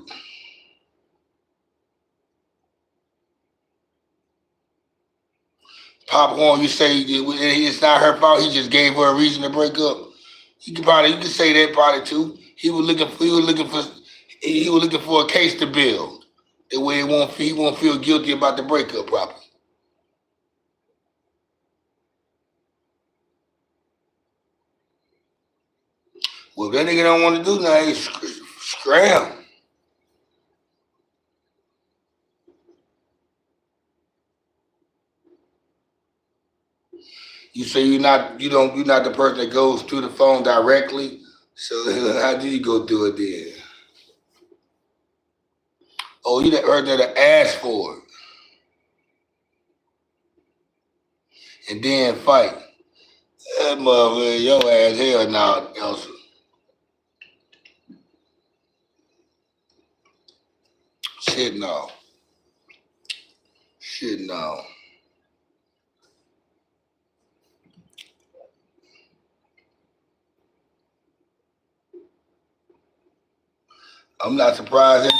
popcorn. You say it's not her fault. He just gave her a reason to break up. You could say that probably too. He was looking for a case to build. That way he won't feel guilty about the breakup probably. Well, if that nigga don't want to do nothing, scram. You say you're not the person that goes to the phone directly. So how do you go do it then? Oh, you heard that ask for it and then fight. That motherfucker, your ass hell no, Elsa. Shit no. Shit no. I'm not surprised.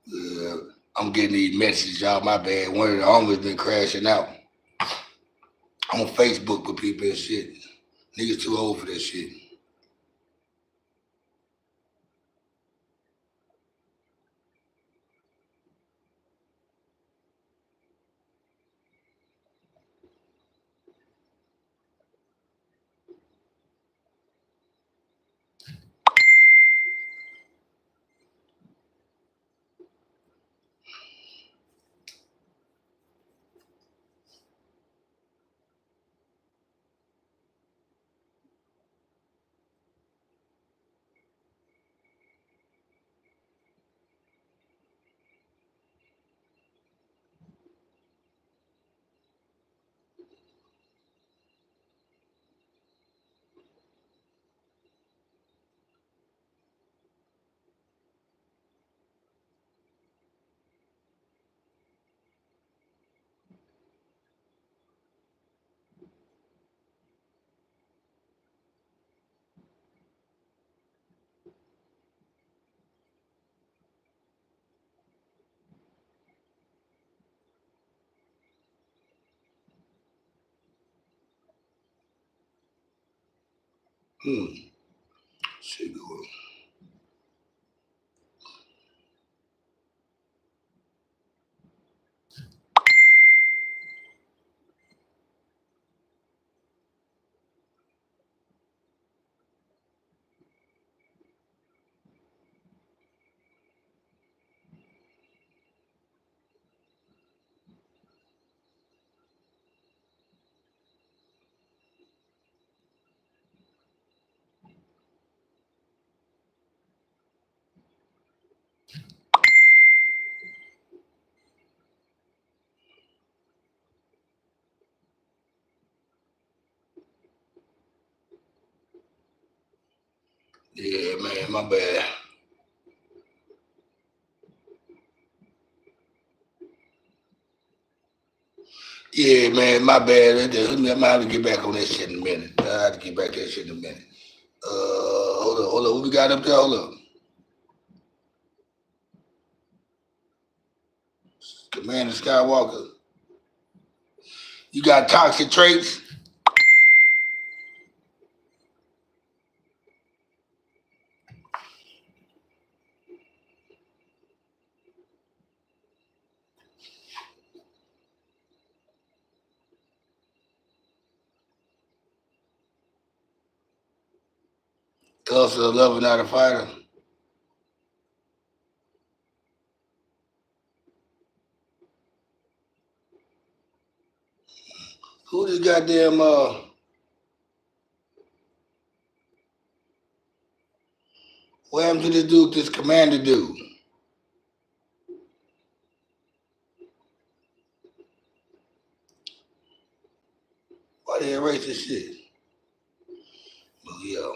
Yeah, I'm getting these messages, y'all. My bad. One of the homies been crashing out on Facebook with people and shit. Niggas too old for that shit. Hmm. Shit going. Yeah, man, my bad. Yeah, man, my bad. I'm gonna have to get back on that shit in a minute. I have to get back to that shit in a minute. Hold up. What we got up there? Hold up. Commander Skywalker. You got toxic traits? Hustle, a lover, not a fighter. Who this goddamn what happened to this dude, this commander dude? Why they erase this shit? Well, yo.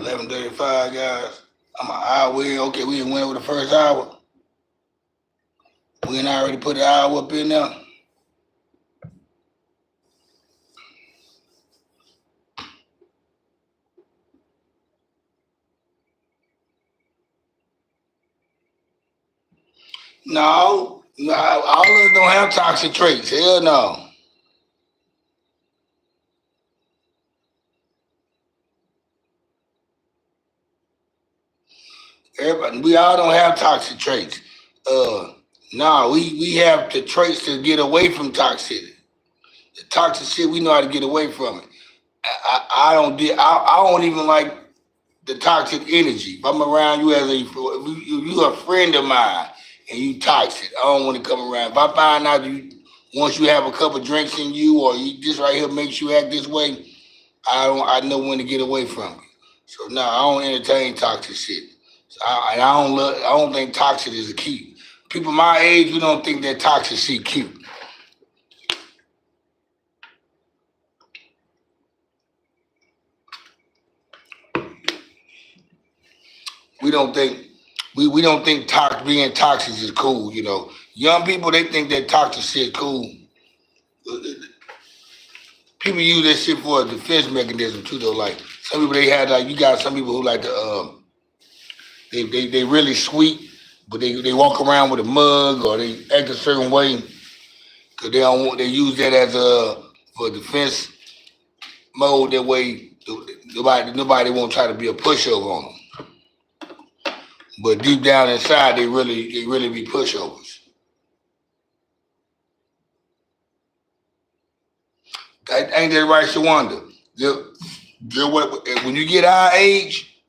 11:35, guys. I'm an hour in. Okay, we didn't win over the first hour. We didn't already put an hour up in there. No, all of us don't have toxic traits. Hell no. Everybody, we all don't have toxic traits. No, we have the traits to get away from toxicity. The toxic shit, we know how to get away from it. I don't even like the toxic energy. If I'm around you as you a friend of mine and you toxic, I don't want to come around. If I find out you once you have a couple drinks in you or you this right here makes you act this way, I know when to get away from you. So no, I don't entertain toxic shit. So I don't think toxic is a cute. People my age, we don't think that toxic shit cute. We don't think we don't think being toxic is cool. You know, young people they think that toxic shit cool. People use that shit for a defense mechanism too. Though, like some people they have like you got some people who like to they really sweet, but they walk around with a mug or they act a certain way because they don't want they use that as a for defense mode. That way nobody won't try to be a pushover on them. But deep down inside, they really be pushovers. Ain't that right, Shawanda? When you get our age,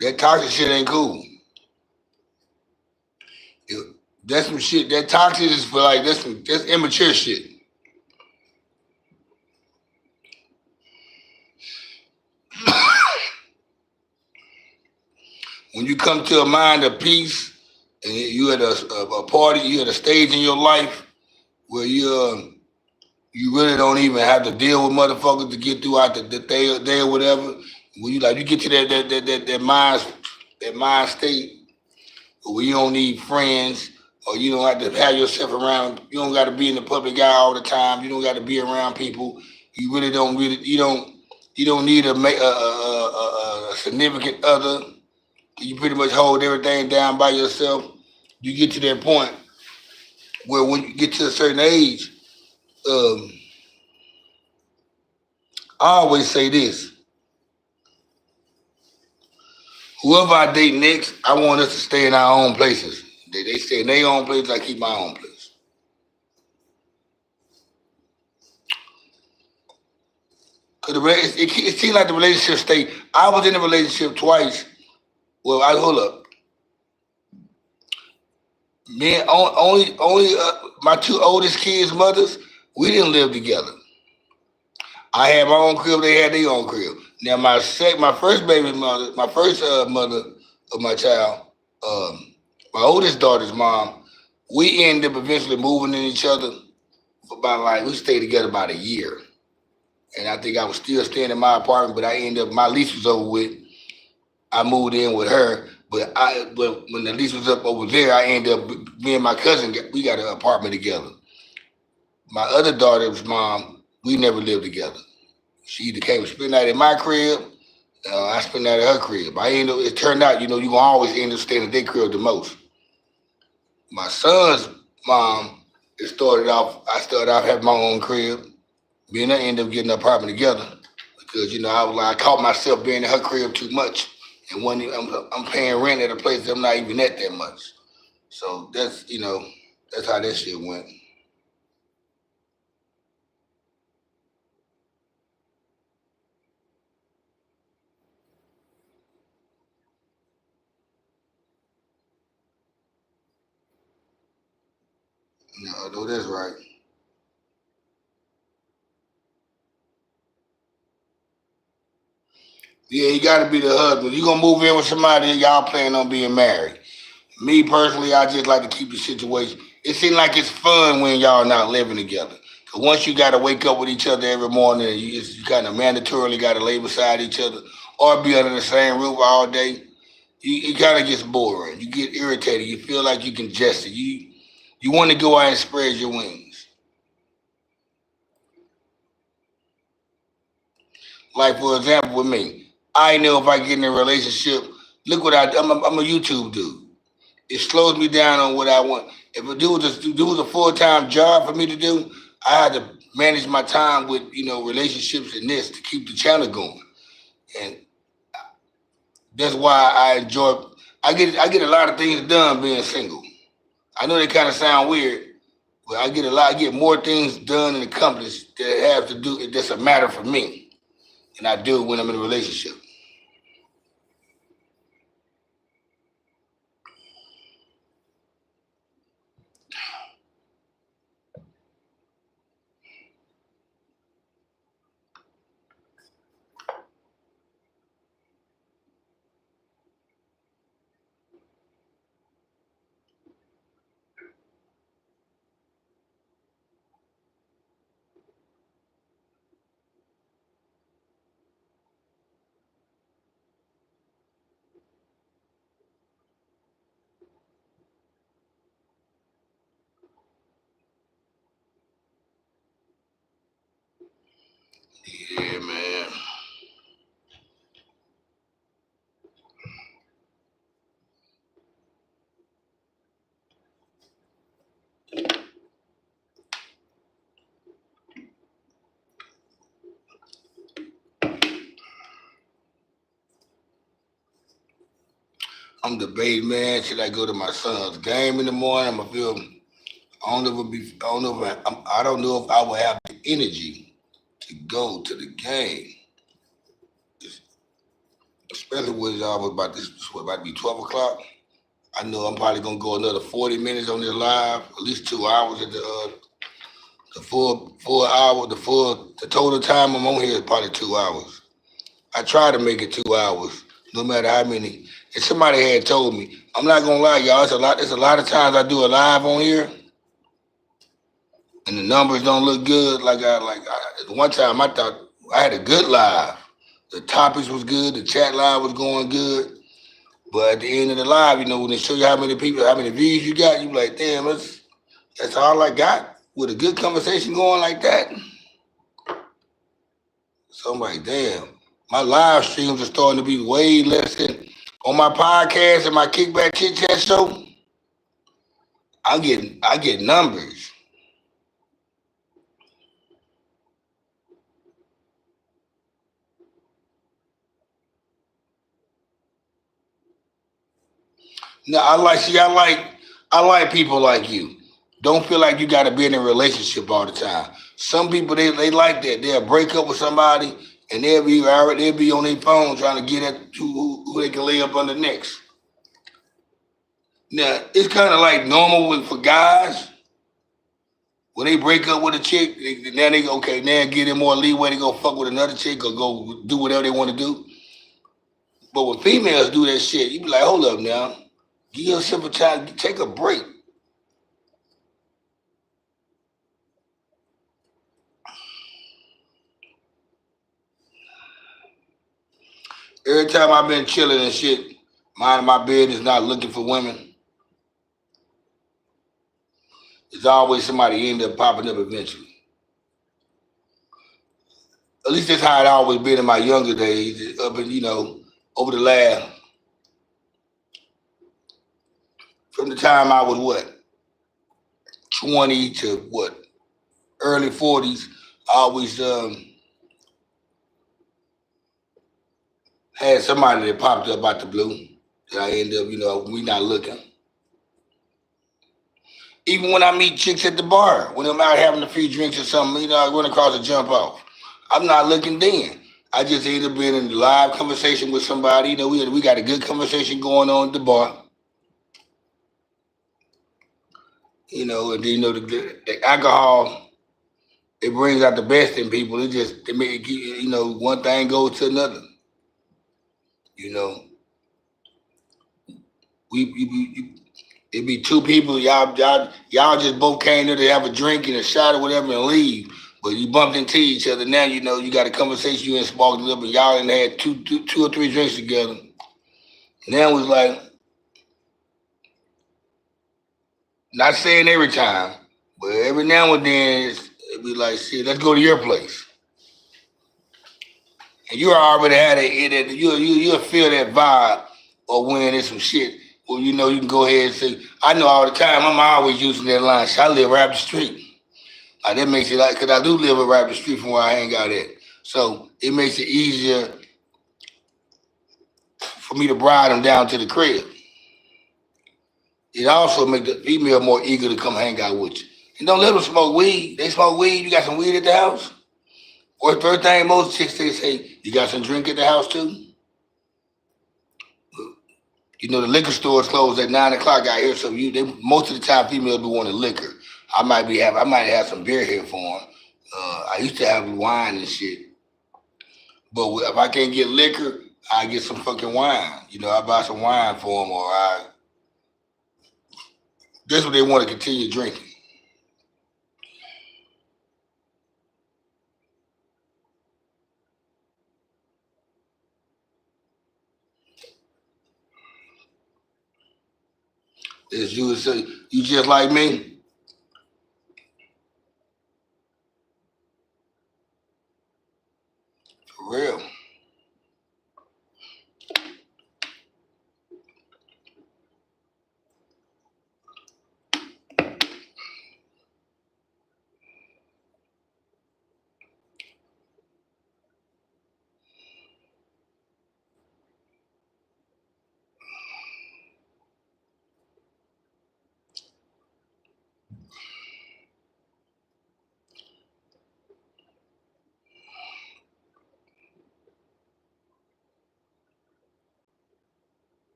that toxic shit ain't cool. That's some shit. That toxic is for like that's immature shit. When you come to a mind of peace and you at a party, you at a stage in your life where you really don't even have to deal with motherfuckers to get throughout the day or whatever. When you get to that mind state where you don't need friends or you don't have to have yourself around. You don't got to be in the public eye all the time. You don't got to be around people. You don't need a significant other. You pretty much hold everything down by yourself. You get to that point where when you get to a certain age, um, I always say this: whoever I date next, I want us to stay in our own places. They stay in their own place. I keep my own place. Cause it seems like the relationship stay. I was in a relationship twice. Well, I hold up. Me only my two oldest kids' mothers. We didn't live together. I had my own crib. They had their own crib. Now my first baby mother, my first mother of my child, my oldest daughter's mom. We ended up eventually moving in each other for about like we stayed together about a year, and I think I was still staying in my apartment, but I ended up my lease was over with. I moved in with her, but when the lease was up over there, I ended up me and my cousin we got an apartment together. My other daughter's mom, we never lived together. She either came and spent the night at my crib, I spent the night at her crib. It turned out, you gonna always end up staying at their crib the most. My son's mom, I started off having my own crib. Me and her ended up getting an apartment together because, I caught myself being in her crib too much. And when I'm paying rent at a place that I'm not even at that much. So that's how that shit went. No, that's right. Yeah, you gotta be the husband. You gonna move in with somebody and y'all plan on being married. Me personally, I just like to keep the situation. It seems like it's fun when y'all not living together. Cause once you gotta wake up with each other every morning, you kind of mandatorily gotta lay beside each other. or be under the same roof all day, it kind of gets boring. You get irritated. You feel like you congested. You want to go out and spread your wings. Like for example, with me, I know if I get in a relationship, look what I'm a YouTube dude. It slows me down on what I want. If a dude was a full time job for me to do, I had to manage my time with relationships and this to keep the channel going. And that's why I enjoy. I get a lot of things done being single. I know they kind of sound weird, but I get more things done and accomplished that have to do. That's a matter for me, and I do when I'm in a relationship. Yeah, man. I'm debating, man. Should I go to my son's game in the morning? I'm gonna feel. I don't know if it'll be. I don't know if I don't know if I will have the energy to go to the game, especially when it's almost about this. What about to be 12 o'clock? I know I'm probably gonna go another 40 minutes on this live, at least 2 hours at the full hour, the total time I'm on here is probably 2 hours. I try to make it 2 hours, no matter how many. If somebody had told me, I'm not gonna lie, y'all. It's a lot. It's a lot of times I do a live on here, and the numbers don't look good. One time I thought I had a good live. The topics was good. The chat live was going good. But at the end of the live, when they show you how many people, how many views you got, you be like, damn, that's all I got. With a good conversation going like that. So I'm like, damn, my live streams are starting to be way less than on my podcast and my kickback chit chat show. I get numbers. No, I like people like you. Don't feel like you got to be in a relationship all the time. Some people they like that. They'll break up with somebody and they'll be on their phone trying to get at who they can lay up under next. Now it's kind of like normal for guys when they break up with a chick. Now they okay. Now give them more leeway to go fuck with another chick or go do whatever they want to do. But when females do that shit, you be like, hold up now, give yourself a time, take a break. Every time I've been chilling and shit, minding my business, not looking for women, there's always somebody end up popping up eventually. At least that's how it always been in my younger days. Up in over the last from the time I was 20 to early 40s. I always had somebody that popped up out the blue that I end up we not looking. Even when I meet chicks at the bar, when I'm out having a few drinks or something, I run across a jump off. I'm not looking then. I just either been in a live conversation with somebody. We got a good conversation going on at the bar. And then, the alcohol, it brings out the best in people. It make one thing goes to another. You know, it be two people. Y'all just both came there to have a drink and a shot or whatever and leave. But you bumped into each other. Now you know you got a conversation. You and sparked it up, and y'all done had two or three drinks together. Now it's like, not saying every time, but every now and then it be like, shit, let's go to your place. And you already had it. You'll feel that vibe of when there's some shit. Well, you know you can go ahead and say, I know all the time. I'm always using that line. So I live right up the street. That makes it like, because I do live right up the street from where I hang out at. So it makes it easier for me to bride them down to the crib. It also makes the female more eager to come hang out with you. And don't let them smoke weed. They smoke weed. You got some weed at the house? Or first thing most chicks they say, you got some drink at the house too? You know the liquor stores close at 9 o'clock out here, so most of the time females be wanting liquor. I might have some beer here for them. I used to have wine and shit, but if I can't get liquor, I get some fucking wine. You know, I buy some wine for them, that's what they want to continue drinking. As you would say, you just like me, for real.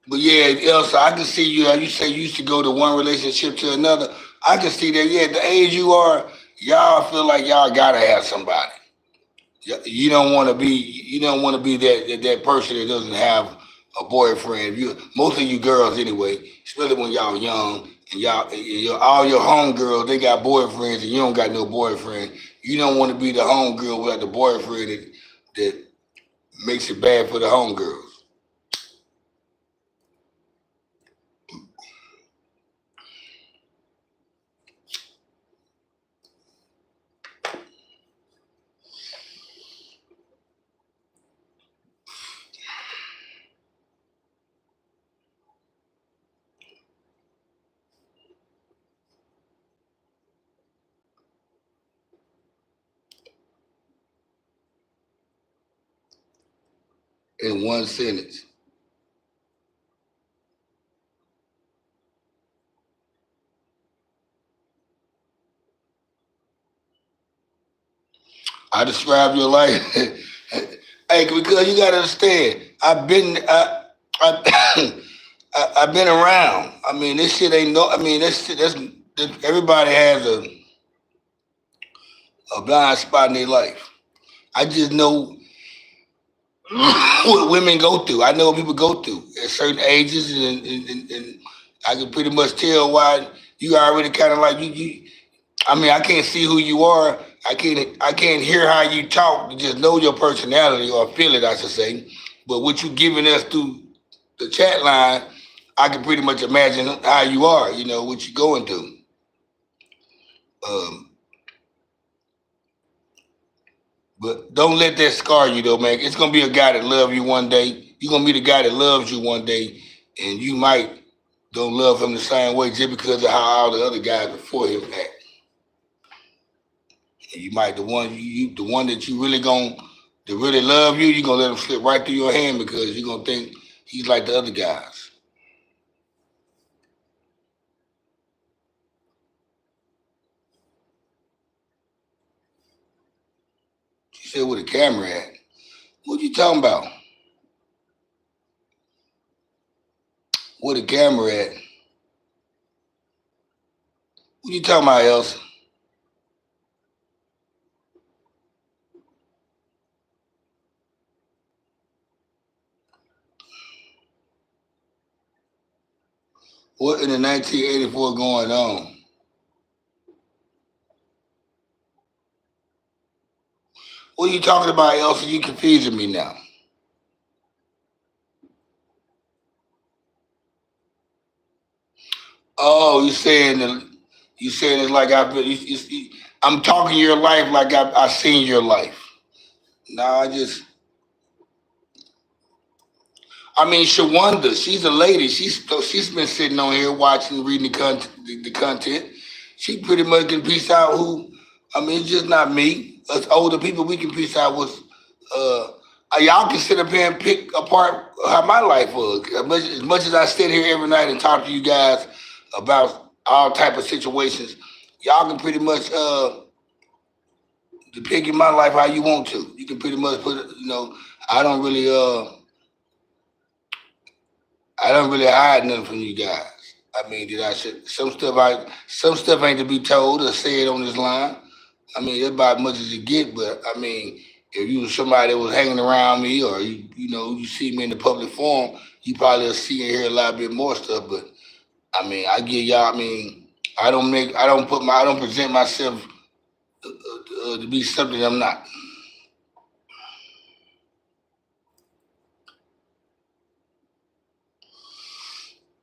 But yeah, Elsa, I can see you. You say you used to go to one relationship to another. I can see that. Yeah, at the age you are, y'all feel like y'all gotta have somebody. You don't want to be. You don't want to be that person that doesn't have a boyfriend. Most of you girls anyway, especially when y'all young and all your homegirls, they got boyfriends and you don't got no boyfriend. You don't want to be the homegirl without the boyfriend that makes it bad for the homegirls. In one sentence. I describe your life. Hey, because you gotta understand, I, I've been around. I mean, this shit ain't no. I mean, everybody has a blind spot in their life. I just know what women go through. I know what people go through at certain ages, and I can pretty much tell why you already kind of like you. I mean, I can't see who you are. I can't hear how you talk to just know your personality or feel it, I should say. But what you giving us through the chat line, I can pretty much imagine how you are. You know what you're going through. Um, but don't let that scar you, though, man. It's gonna be a guy that loves you one day. You're gonna be the guy that loves you one day, and you might don't love him the same way just because of how all the other guys before him act. And you might the one that you really gonna to really love you, you're gonna let him slip right through your hand because you're gonna think he's like the other guys. She said with a camera at. What you talking about? Where the camera at? What you talking about, Elsa? What in the 1984 going on? What are you talking about, Elsa? You confusing me now. Oh, you saying it's like I've been. I'm talking your life like I seen your life. Nah, I mean, Shawanda, she's a lady. She's been sitting on here watching, reading the content. She pretty much can piece out who. I mean, it's just not me. Us older people, we can piece out what's. Uh, y'all can sit up here and pick apart how my life was. As much as I sit here every night and talk to you guys about all type of situations, y'all can pretty much depict in my life how you want to. You can pretty much put it. I don't really I don't really hide nothing from you guys. I mean, did I say some stuff ain't to be told or said on this line. I mean, that's about as much as you get. But I mean, if you was somebody that was hanging around me, or you see me in the public forum, you probably will see and hear a lot bit more stuff. But I mean, I give y'all. I mean, I don't present myself to be something I'm not.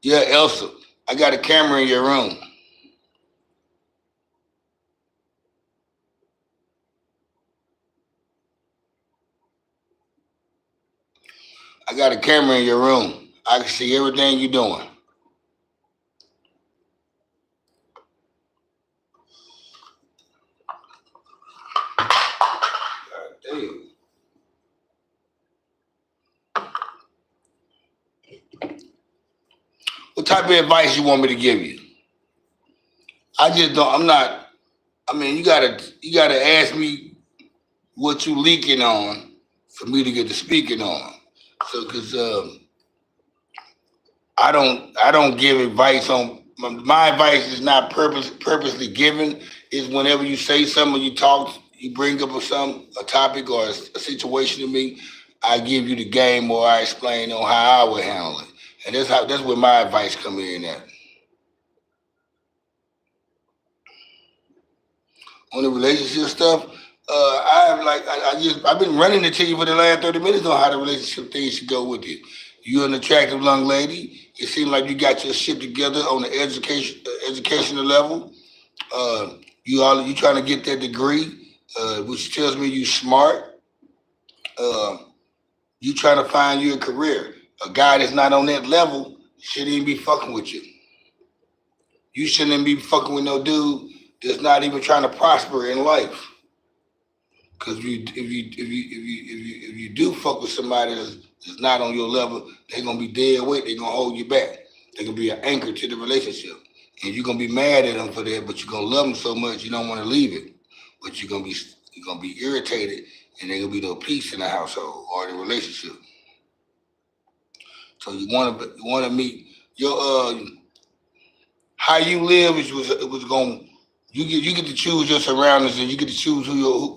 Yeah, Elsa, I got a camera in your room. I got a camera in your room. I can see everything you're doing. Damn. What type of advice you want me to give you? I just don't. I'm not. I mean, you gotta ask me what you leaking on for me to get to speaking on. So, because I don't give advice on. My advice is not purposely given. Is whenever you say something, you talk, you bring up a topic or a situation to me, I give you the game or I explain on how I would handle it, and that's where my advice come in at. On the relationship stuff, I've been running to tell you for the last 30 minutes on how the relationship things should go with you. You're an attractive young lady. It seems like you got your shit together on the educational level. Uh, you trying to get that degree, which tells me you smart. Uh, you trying to find you a career. A guy that's not on that level shouldn't even be fucking with you. You shouldn't be fucking with no dude that's not even trying to prosper in life. Because if you do fuck with somebody that's not on your level, they're gonna be dead weight. They're gonna hold you back. They're gonna be an anchor to the relationship, and you're gonna be mad at them for that. But you're gonna love them so much you don't want to leave it. But you're gonna be irritated, and there's gonna be no peace in the household or the relationship. So you wanna meet your how you live is was going. You get to choose your surroundings, and you get to choose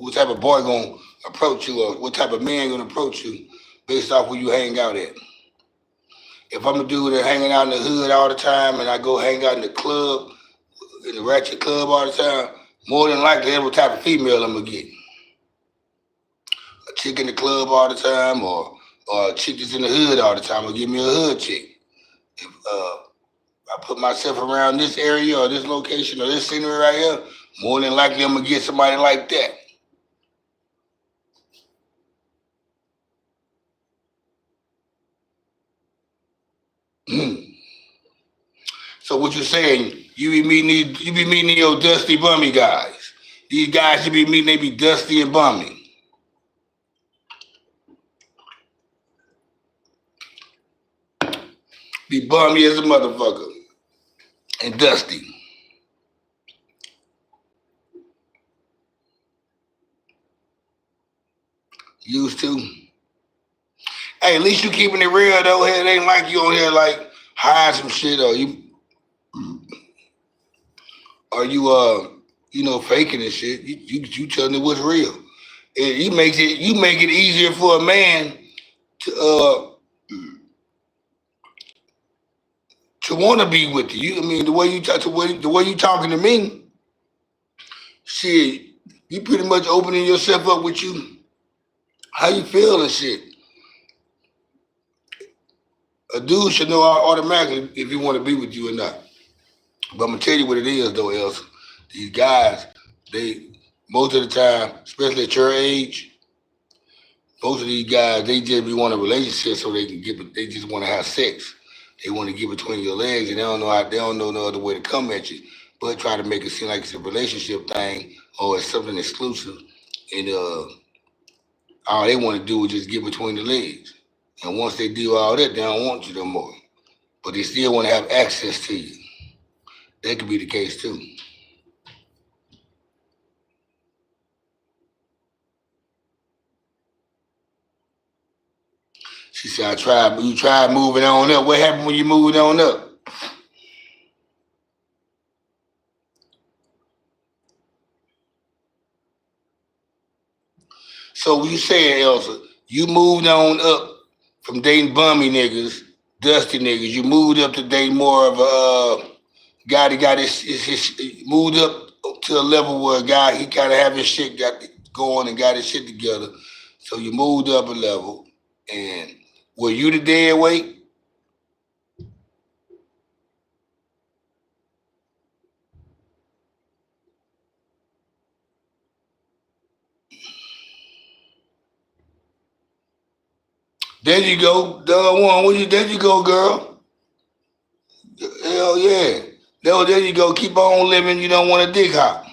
what type of boy gonna approach you, or what type of man gonna approach you, based off where you hang out at. If I'm a dude that hanging out in the hood all the time, and I go hang out in the club, in the ratchet club all the time, more than likely every type of female I'm gonna get. A chick in the club all the time, or a chick that's in the hood all the time will give me a hood chick. If I put myself around this area or this location or this scenery right here, more than likely I'm gonna get somebody like that. So what you're saying, you be meeting your dusty bummy guys. These guys you be meeting, they be dusty and bummy. Be bummy as a motherfucker. And dusty. Used to. Hey, at least you keeping it real though. It ain't like you on here like hide some shit, or you faking and shit. You telling it what's real. You make it easier for a man to want to be with you. I mean, the way you talk, the way you talking to me, shit, you pretty much opening yourself up with you. How you feel and shit. A dude should know automatically if he want to be with you or not. But I'm gonna tell you what it is though, else. These guys, they most of the time, especially at your age, most of these guys, they just be want a relationship so they can get. They just want to have sex. They want to get between your legs, and they don't know no other way to come at you. But try to make it seem like it's a relationship thing or it's something exclusive, and all they want to do is just get between the legs. And once they do all that, they don't want you no more. But they still want to have access to you. That could be the case too. She said, I tried, you tried moving on up. What happened when you moved on up? So what you saying, Elsa, you moved on up from dating bummy niggas, dusty niggas. You moved up to date more of a guy that got his moved up to a level where a guy, he kind of have his shit got going and got his shit together. So you moved up a level. And were you the dead weight? There you go. The one. There you go, girl. Hell yeah. There you go. Keep on living. You don't want to dig hop.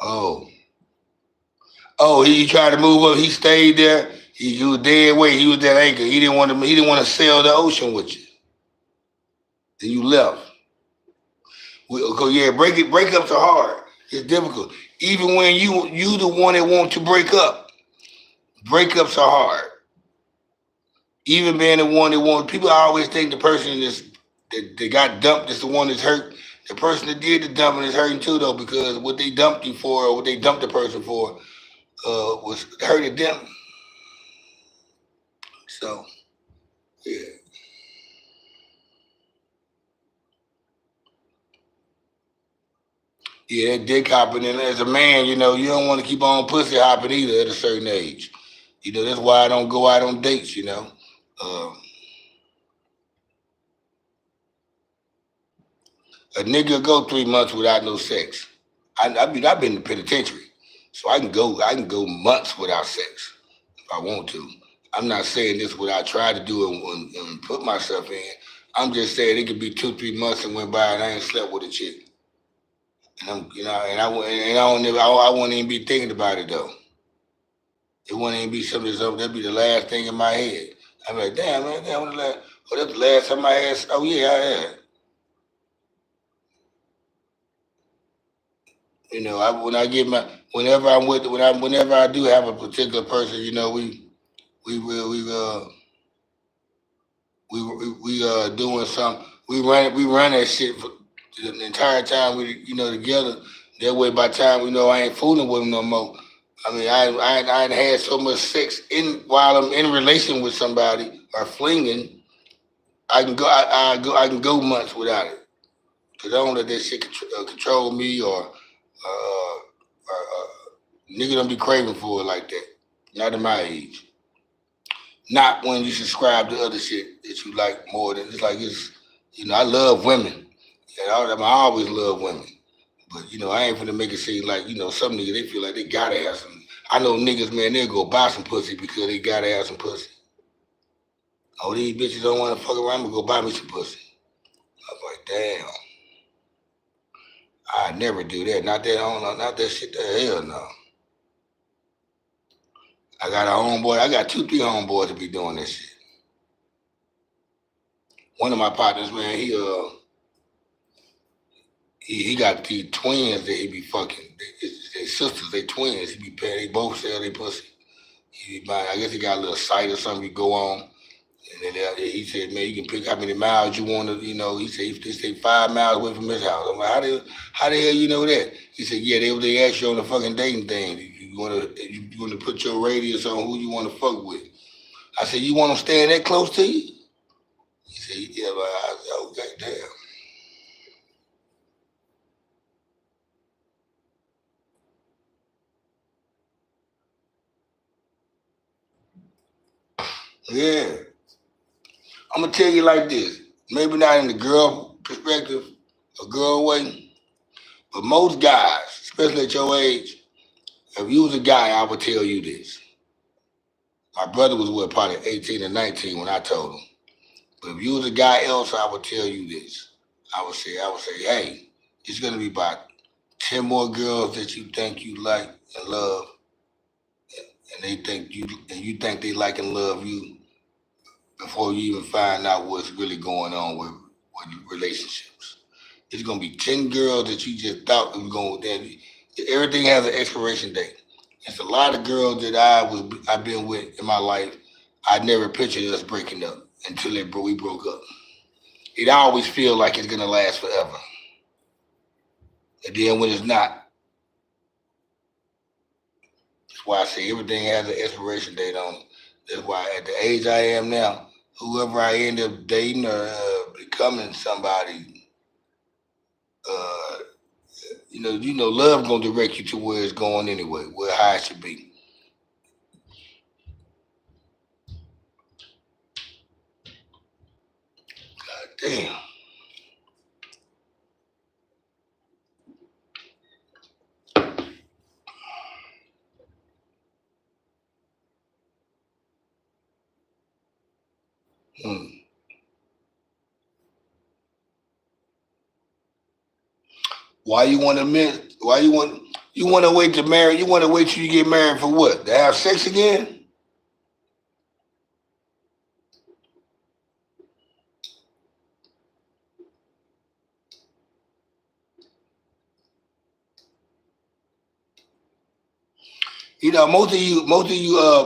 Oh. Oh, he tried to move up. He stayed there. He was dead weight. He was that anchor. He didn't want to. He didn't want to sail the ocean with you. Then you left. Yeah, breakups are hard. It's difficult. Even when you the one that want to break up, breakups are hard. Even being the one that want, people always think the person that got dumped is the one that's hurt. The person that did the dumping is hurting too, though, because what they dumped you for, or what they dumped the person for, was hurting them. So yeah, yeah, that dick hopping, and as a man, you don't want to keep on pussy hopping either at a certain age. That's why I don't go out on dates. Um, a nigga go 3 months without no sex. I mean, I've been in the penitentiary, so I can go months without sex if I want to. I'm not saying this what I try to do and put myself in. I'm just saying it could be 2, 3 months and went by and I ain't slept with a chick. And and I don't I won't even be thinking about it though. It wouldn't even be something that'd be the last thing in my head. I'm like, damn man, damn, that's the last time I had. Oh yeah, I had. When I get whenever I'm with whenever I do have a particular person, we will we doing something. We run that shit for the entire time we together. That way, by the time we know I ain't fooling with him no more. I mean, I had so much sex in while I'm in relation with somebody or flinging. I can go months without it because I don't let that shit control me or nigga don't be craving for it like that. Not at my age. Not when you subscribe to other shit that you like more than I love women. And I always love women. But I ain't finna make it seem like, some niggas they feel like they gotta have some. I know niggas, man, they'll go buy some pussy because they gotta have some pussy. Oh, these bitches don't wanna fuck around, I'm gonna go buy me some pussy. I was like, damn, I never do that. Not that shit, the hell no. I got a homeboy, I got 2, 3 homeboys to be doing this shit. One of my partners, man, he got these twins that he be fucking. They sisters, they twins. He be paying. They both sell their pussy. He be buying. I guess he got a little site or something. You go on, and then he said, "Man, you can pick how many miles you want to." You know, he said they stay 5 miles away from his house. I'm like, how the hell you know that? He said, "Yeah, they asked you on the fucking dating thing. You want to put your radius on who you want to fuck with." I said, "You want them staying that close to you?" He said, "Yeah, but I said, okay, damn." Yeah. I'm gonna tell you like this. Maybe not in the girl perspective, a girl way, but most guys, especially at your age, if you was a guy, I would tell you this. My brother was what, probably 18 or 19 when I told him. But if you was a guy else, I would tell you this. I would say, hey, it's gonna be about 10 more girls that you think you like and love, and you think they like and love you before you even find out what's really going on with relationships. It's gonna be 10 girls that you just thought was going. That everything has an expiration date. It's a lot of girls that I've been with in my life. I never pictured us breaking up until we broke up. It always feels like it's gonna last forever, and then when it's not, that's why I say everything has an expiration date on it. That's why at the age I am now, whoever I end up dating or becoming somebody, uh, love gonna direct you to where it's going anyway, where how it should be. God damn. Hmm. Why you want to miss? Why you want to wait to marry? You want to wait till you get married for what? To have sex again?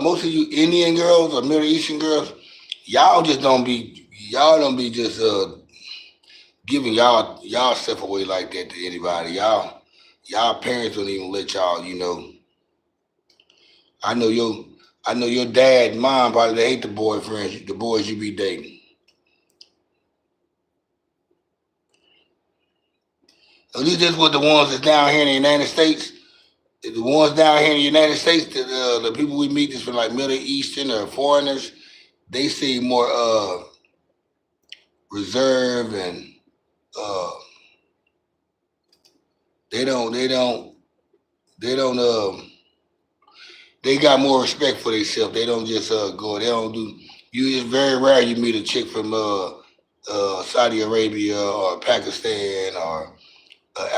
Most of you Indian girls or Middle Eastern girls, y'all don't be just giving y'all stuff away like that to anybody. Y'all parents don't even let y'all. I know your I know your dad and mom probably hate the boys you be dating. At least that's what the ones that's down here in the United States. The ones down here in the United States, the people we meet that's from like Middle Eastern or foreigners, they seem more reserved and uh, they don't they don't they don't they got more respect for themselves. They don't just go. They don't do. It's very rare you meet a chick from Saudi Arabia or Pakistan or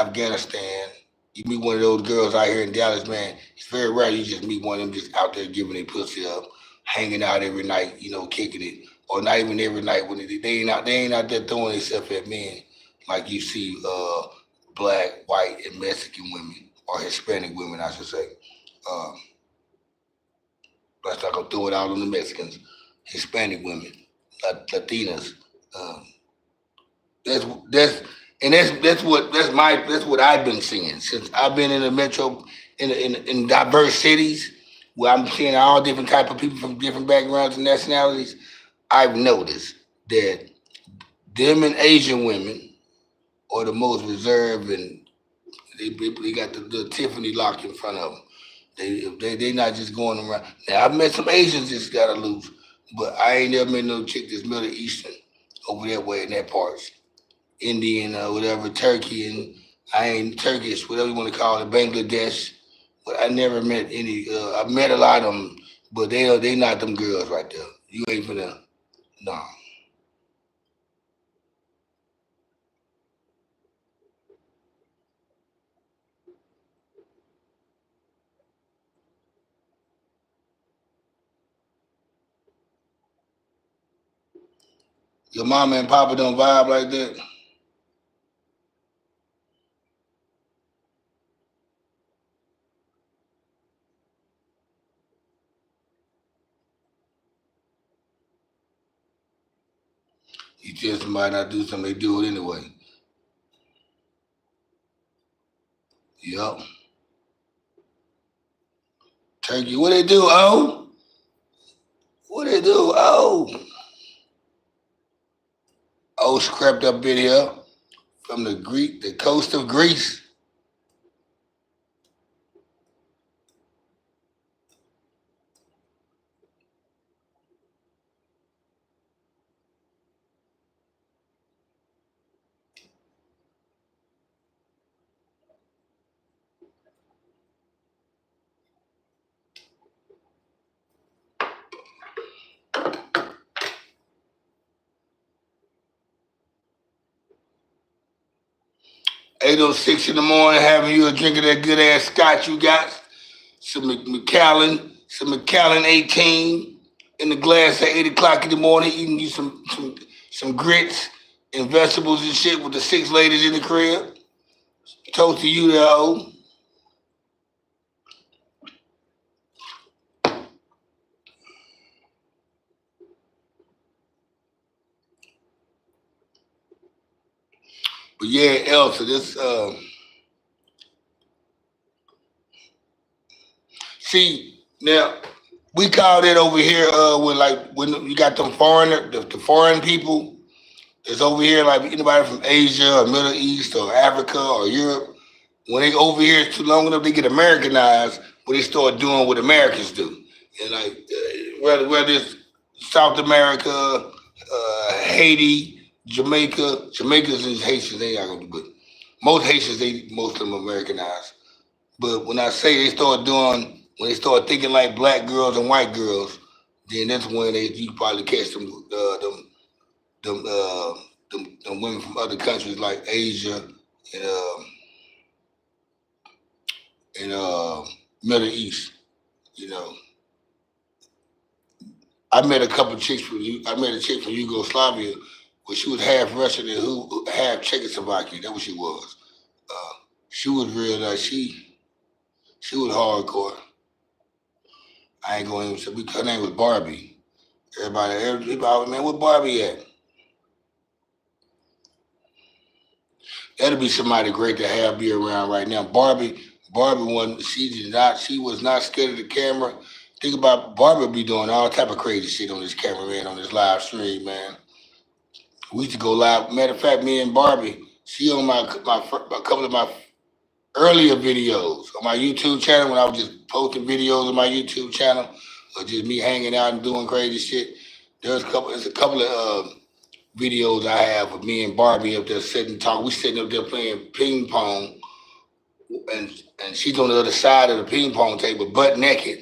Afghanistan. You meet one of those girls out here in Dallas, man. It's very rare you just meet one of them just out there giving their pussy up, hanging out every night, kicking it, or not even every night when they ain't out there throwing themselves at men like you see black, white, and Mexican women or Hispanic women, I should say. Um, let's not go throw it out on the Mexicans, Hispanic women, Latinas. Um, That's that's that's what I've been seeing since I've been in the metro in diverse cities where I'm seeing all different type of people from different backgrounds and nationalities. I've noticed that them and Asian women are the most reserved and they got the Tiffany lock in front of them. They not just going around. Now I've met some Asians that's got to lose, but I ain't never met no chick that's Middle Eastern over that way in that parts. Indian or whatever, Turkey, and I ain't Turkish, whatever you want to call it, Bangladesh. But I never met any. I met a lot of them, but they not them girls right there. You ain't finna. No. Your mama and papa don't vibe like that. tell somebody not to do something, they do it anyway. Yup. Turkey, what they do, oh? What they do, oh? Oh, scrapped up in here from the coast of Greece. $8:06 in the morning, having you a drink of that good ass scotch you got. Some Macallan 18 in the glass at 8 o'clock in the morning, eating you some grits and vegetables and shit with the 6 ladies in the crib. Toast to you there, oh. But yeah, Elsa, this see now we call it over here when you got them the foreign people that's over here, like anybody from Asia or Middle East or Africa or Europe. When they over here too long enough, they get Americanized. When they start doing what Americans do, and like whether it's South America, Haiti, Jamaicans and Haitians, they ain't gonna do good. Most Haitians, most of them Americanized. But when I say when they start thinking like black girls and white girls, then that's when you probably catch them, uh, them women from other countries like Asia and and Middle East. You know, I met a couple chicks I met a chick from Yugoslavia, but she was half Russian and half Czechoslovakian. That's what she was. Uh, she was real nice. She was hardcore. I ain't going to say her name was Barbie. Everybody, man, where Barbie at? That'd be somebody great to have be around right now. Barbie she was not scared of the camera. Think about Barbie be doing all type of crazy shit on this camera, man, on this live stream, man. We used to go live. Matter of fact, me and Barbie, she on a couple of my earlier videos on my YouTube channel when I was just posting videos on my YouTube channel, or just me hanging out and doing crazy shit. There's a couple of videos I have of me and Barbie up there sitting talking. We sitting up there playing ping pong, and she's on the other side of the ping pong table, butt naked.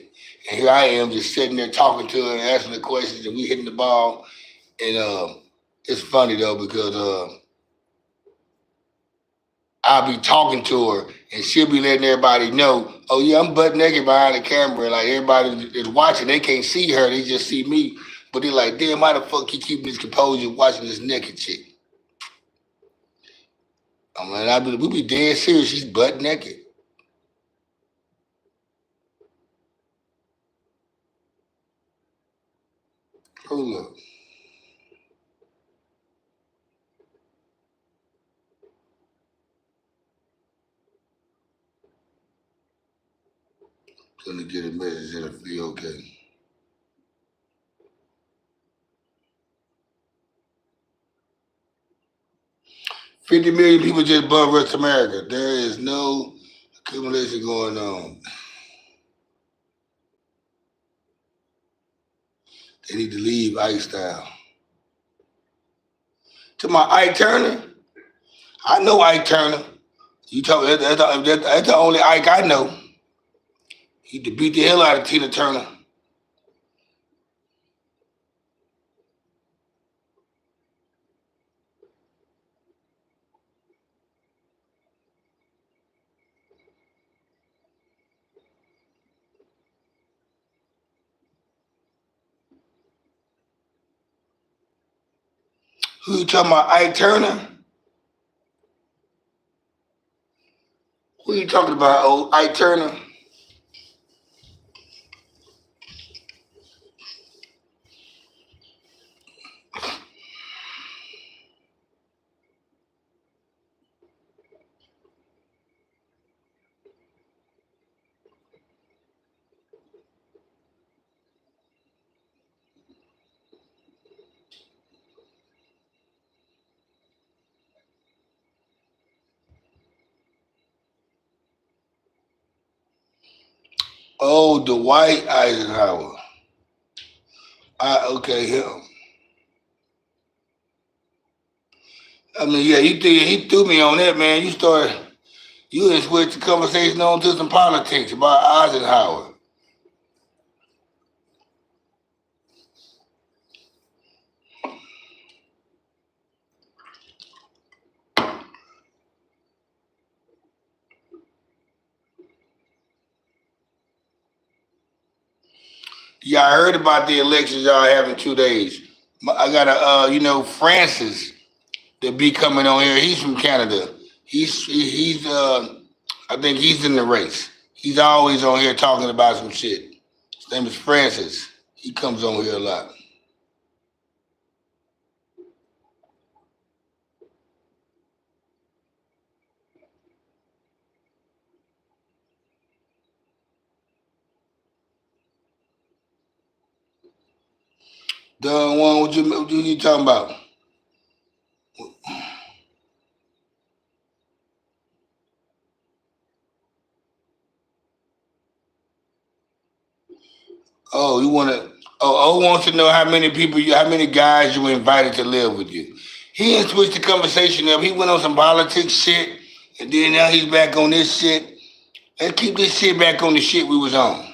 And here I am just sitting there talking to her and asking her questions, and we hitting the ball. And it's funny though because I'll be talking to her and she'll be letting everybody know, oh yeah, I'm butt naked behind the camera. Like everybody that's watching, they can't see her, they just see me. But they're like, damn, why the fuck you keep this composure watching this naked chick? I mean, we be dead serious. She's butt naked. Hold up. Gonna get a message and it'll be okay. 50 million people just bought West America. There is no accumulation going on. They need to leave Ike style. To my Ike Turner, I know Ike Turner. You talk that's the only Ike I know. He beat the hell out of Tina Turner. Who you talking about, Ike Turner? Who you talking about, old Ike Turner? Oh, Dwight Eisenhower. Okay, him. I mean, yeah, he threw me on that, man. You done switched the conversation on to some politics about Eisenhower. Yeah, I heard about the elections y'all having 2 days. I got Francis that be coming on here. He's from Canada. He's I think he's in the race. He's always on here talking about some shit. His name is Francis. He comes on here a lot. The one what you talking about? Oh, you want to? Oh, wants to know how many guys you invited to live with you. He didn't switch the conversation up. He went on some politics shit, and then now he's back on this shit. Let's keep this shit back on the shit we was on.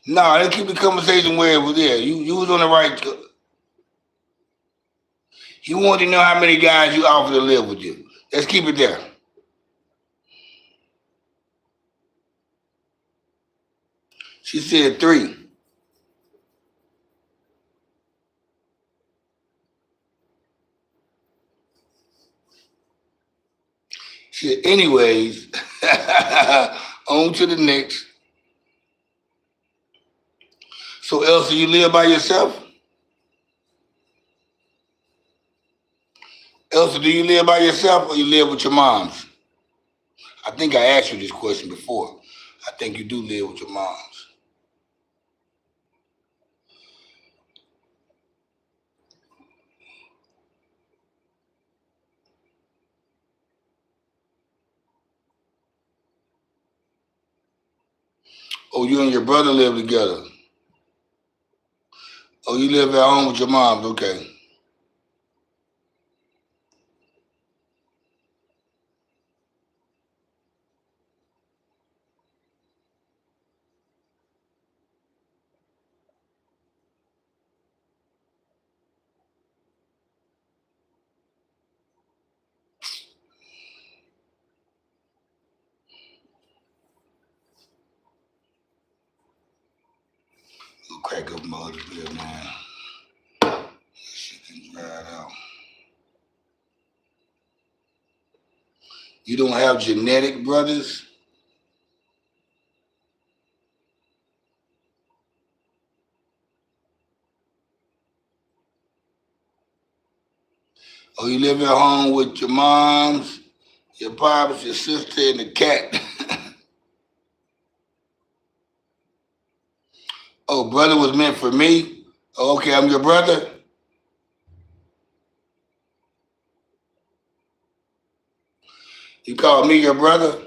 No, let's keep the conversation where it was there. You was on the right. He wanted to know how many guys you offered to live with you. Let's keep it there. She said 3. She said, anyways, on to the next. So, Elsa, you live by yourself? Elsa, do you live by yourself or you live with your moms? I think I asked you this question before. I think you do live with your moms. Oh, you and your brother live together. Oh, you live at home with your moms. Okay. We'll crack up my other bill, man. Shit can dry it out. You don't have genetic brothers? Oh, you live at home with your moms, your pops, your sister, and the cat. Oh, brother was meant for me? Oh, okay, I'm your brother? You call me your brother?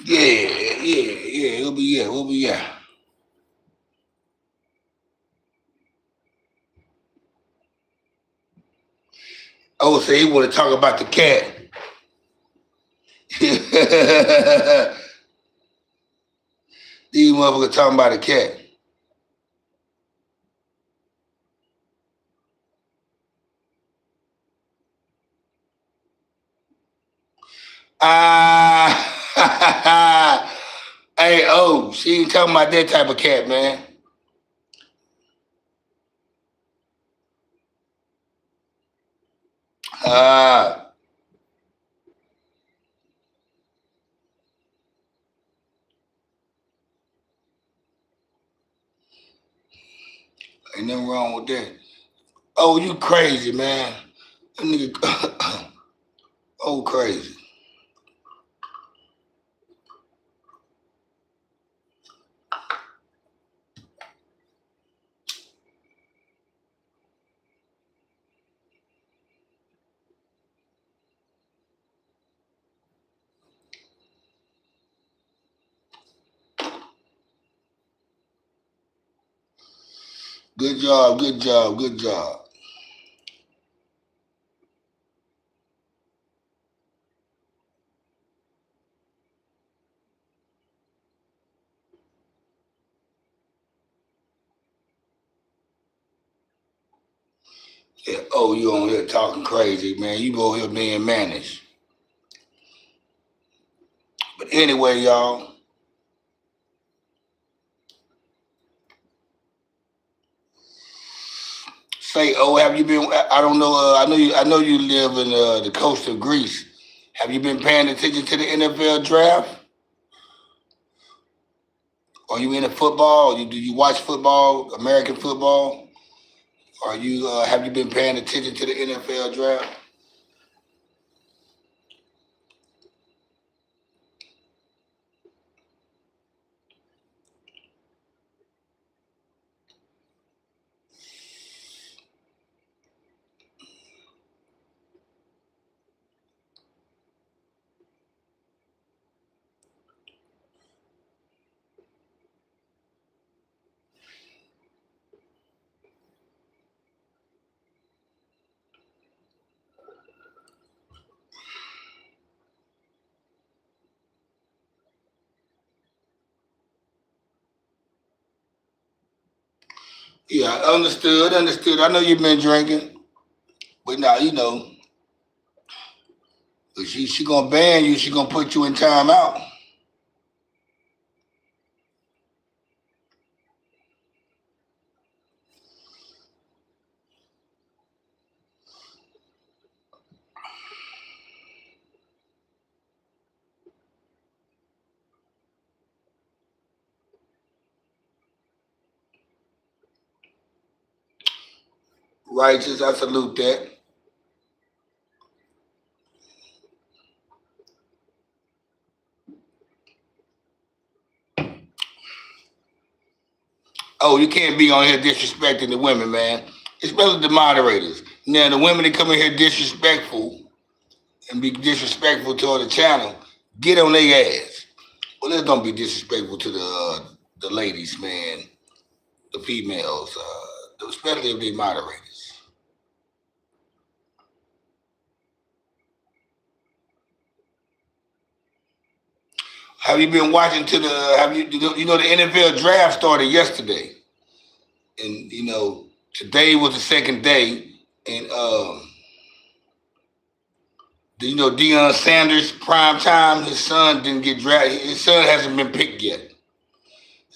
Yeah. We'll be yeah. Oh, so he want to talk about the cat. These motherfuckers talking about the cat. Ah, hey, oh, she ain't talking about that type of cat, man. Ah, ain't nothing wrong with that. Oh, you crazy, man. That nigga, oh, crazy. Good job, good job, good job. Yeah, oh, you on here talking crazy, man. You over here being managed. But anyway, y'all, say, oh, have you been? I don't know. I know you live in the coast of Greece. Have you been paying attention to the NFL draft? Are you into football? Do you watch football, American football? Are you have you been paying attention to the NFL draft? Yeah, understood. I know you've been drinking, but now you know if she gonna ban you. She gonna put you in timeout. Righteous, I salute that. Oh, you can't be on here disrespecting the women, man. Especially the moderators. Now the women that come in here disrespectful and be disrespectful to the channel, get on their ass. Well, let's don't be disrespectful to the ladies, man, the females, especially if they moderators. Have you been watching to the? Have you know the NFL draft started yesterday, and you know today was the second day, and you know Deion Sanders prime time. His son didn't get drafted. His son hasn't been picked yet.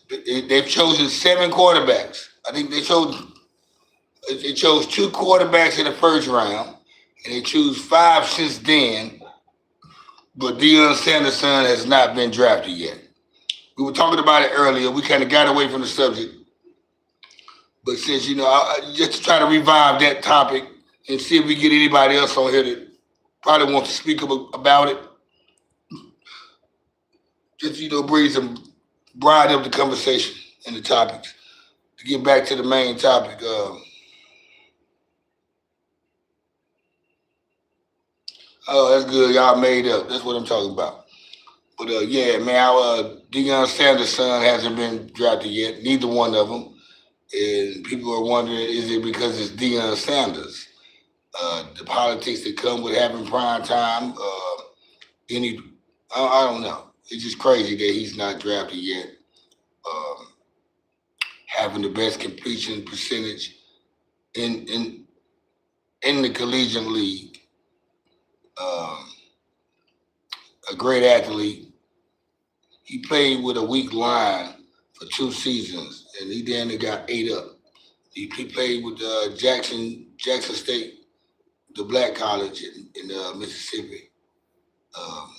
They've chosen 7 quarterbacks. I think they chose 2 quarterbacks in the first round, and they choose 5 since then. But Deion Sanders' son has not been drafted yet. We were talking about it earlier. We kind of got away from the subject, but since you know, just to try to revive that topic and see if we get anybody else on here that probably wants to speak about it, just you know, bring some bride up the conversation and the topics. To get back to the main topic, oh, that's good. Y'all made up. That's what I'm talking about. But yeah, man, our Deion Sanders' son hasn't been drafted yet. Neither one of them. And people are wondering, is it because it's Deion Sanders? The politics that come with having prime time. Any, I don't know. It's just crazy that he's not drafted yet. Um, Having the best completion percentage in in in the collegiate league. Um, a great athlete. He played with a weak line for 2 seasons, and he then got ate up. He played with Jackson State, the black college in Mississippi, um,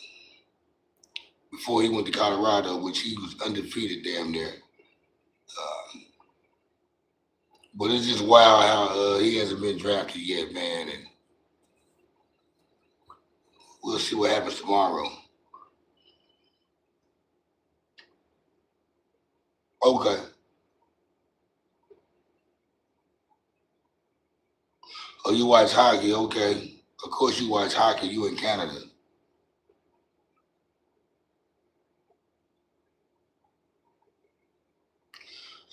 before he went to Colorado, which he was undefeated damn near. But it's just wild how he hasn't been drafted yet, man, and we'll see what happens tomorrow. Okay. Oh, you watch hockey? Okay. Of course you watch hockey. You in Canada.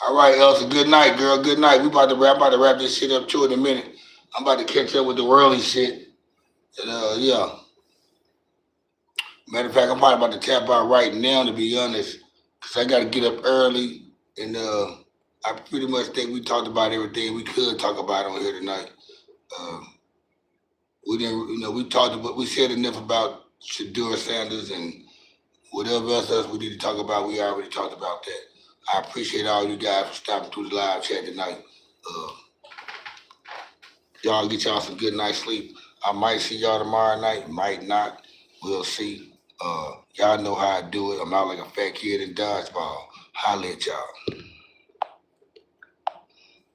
All right, Elsa. Good night, girl. Good night. I'm about to wrap this shit up too in a minute. I'm about to catch up with the worldly shit. And yeah. Matter of fact, I'm probably about to tap out right now, to be honest, because I got to get up early. And I pretty much think we talked about everything we could talk about on here tonight. Um, we didn't, we talked about, we said enough about Shedeur Sanders and whatever else we need to talk about. We already talked about that. I appreciate all you guys for stopping through the live chat tonight. Uh, y'all get y'all some good night's sleep. I might see y'all tomorrow night, might not. We'll see. Y'all know how I do it. I'm out like a fat kid in dodgeball. Holla at y'all.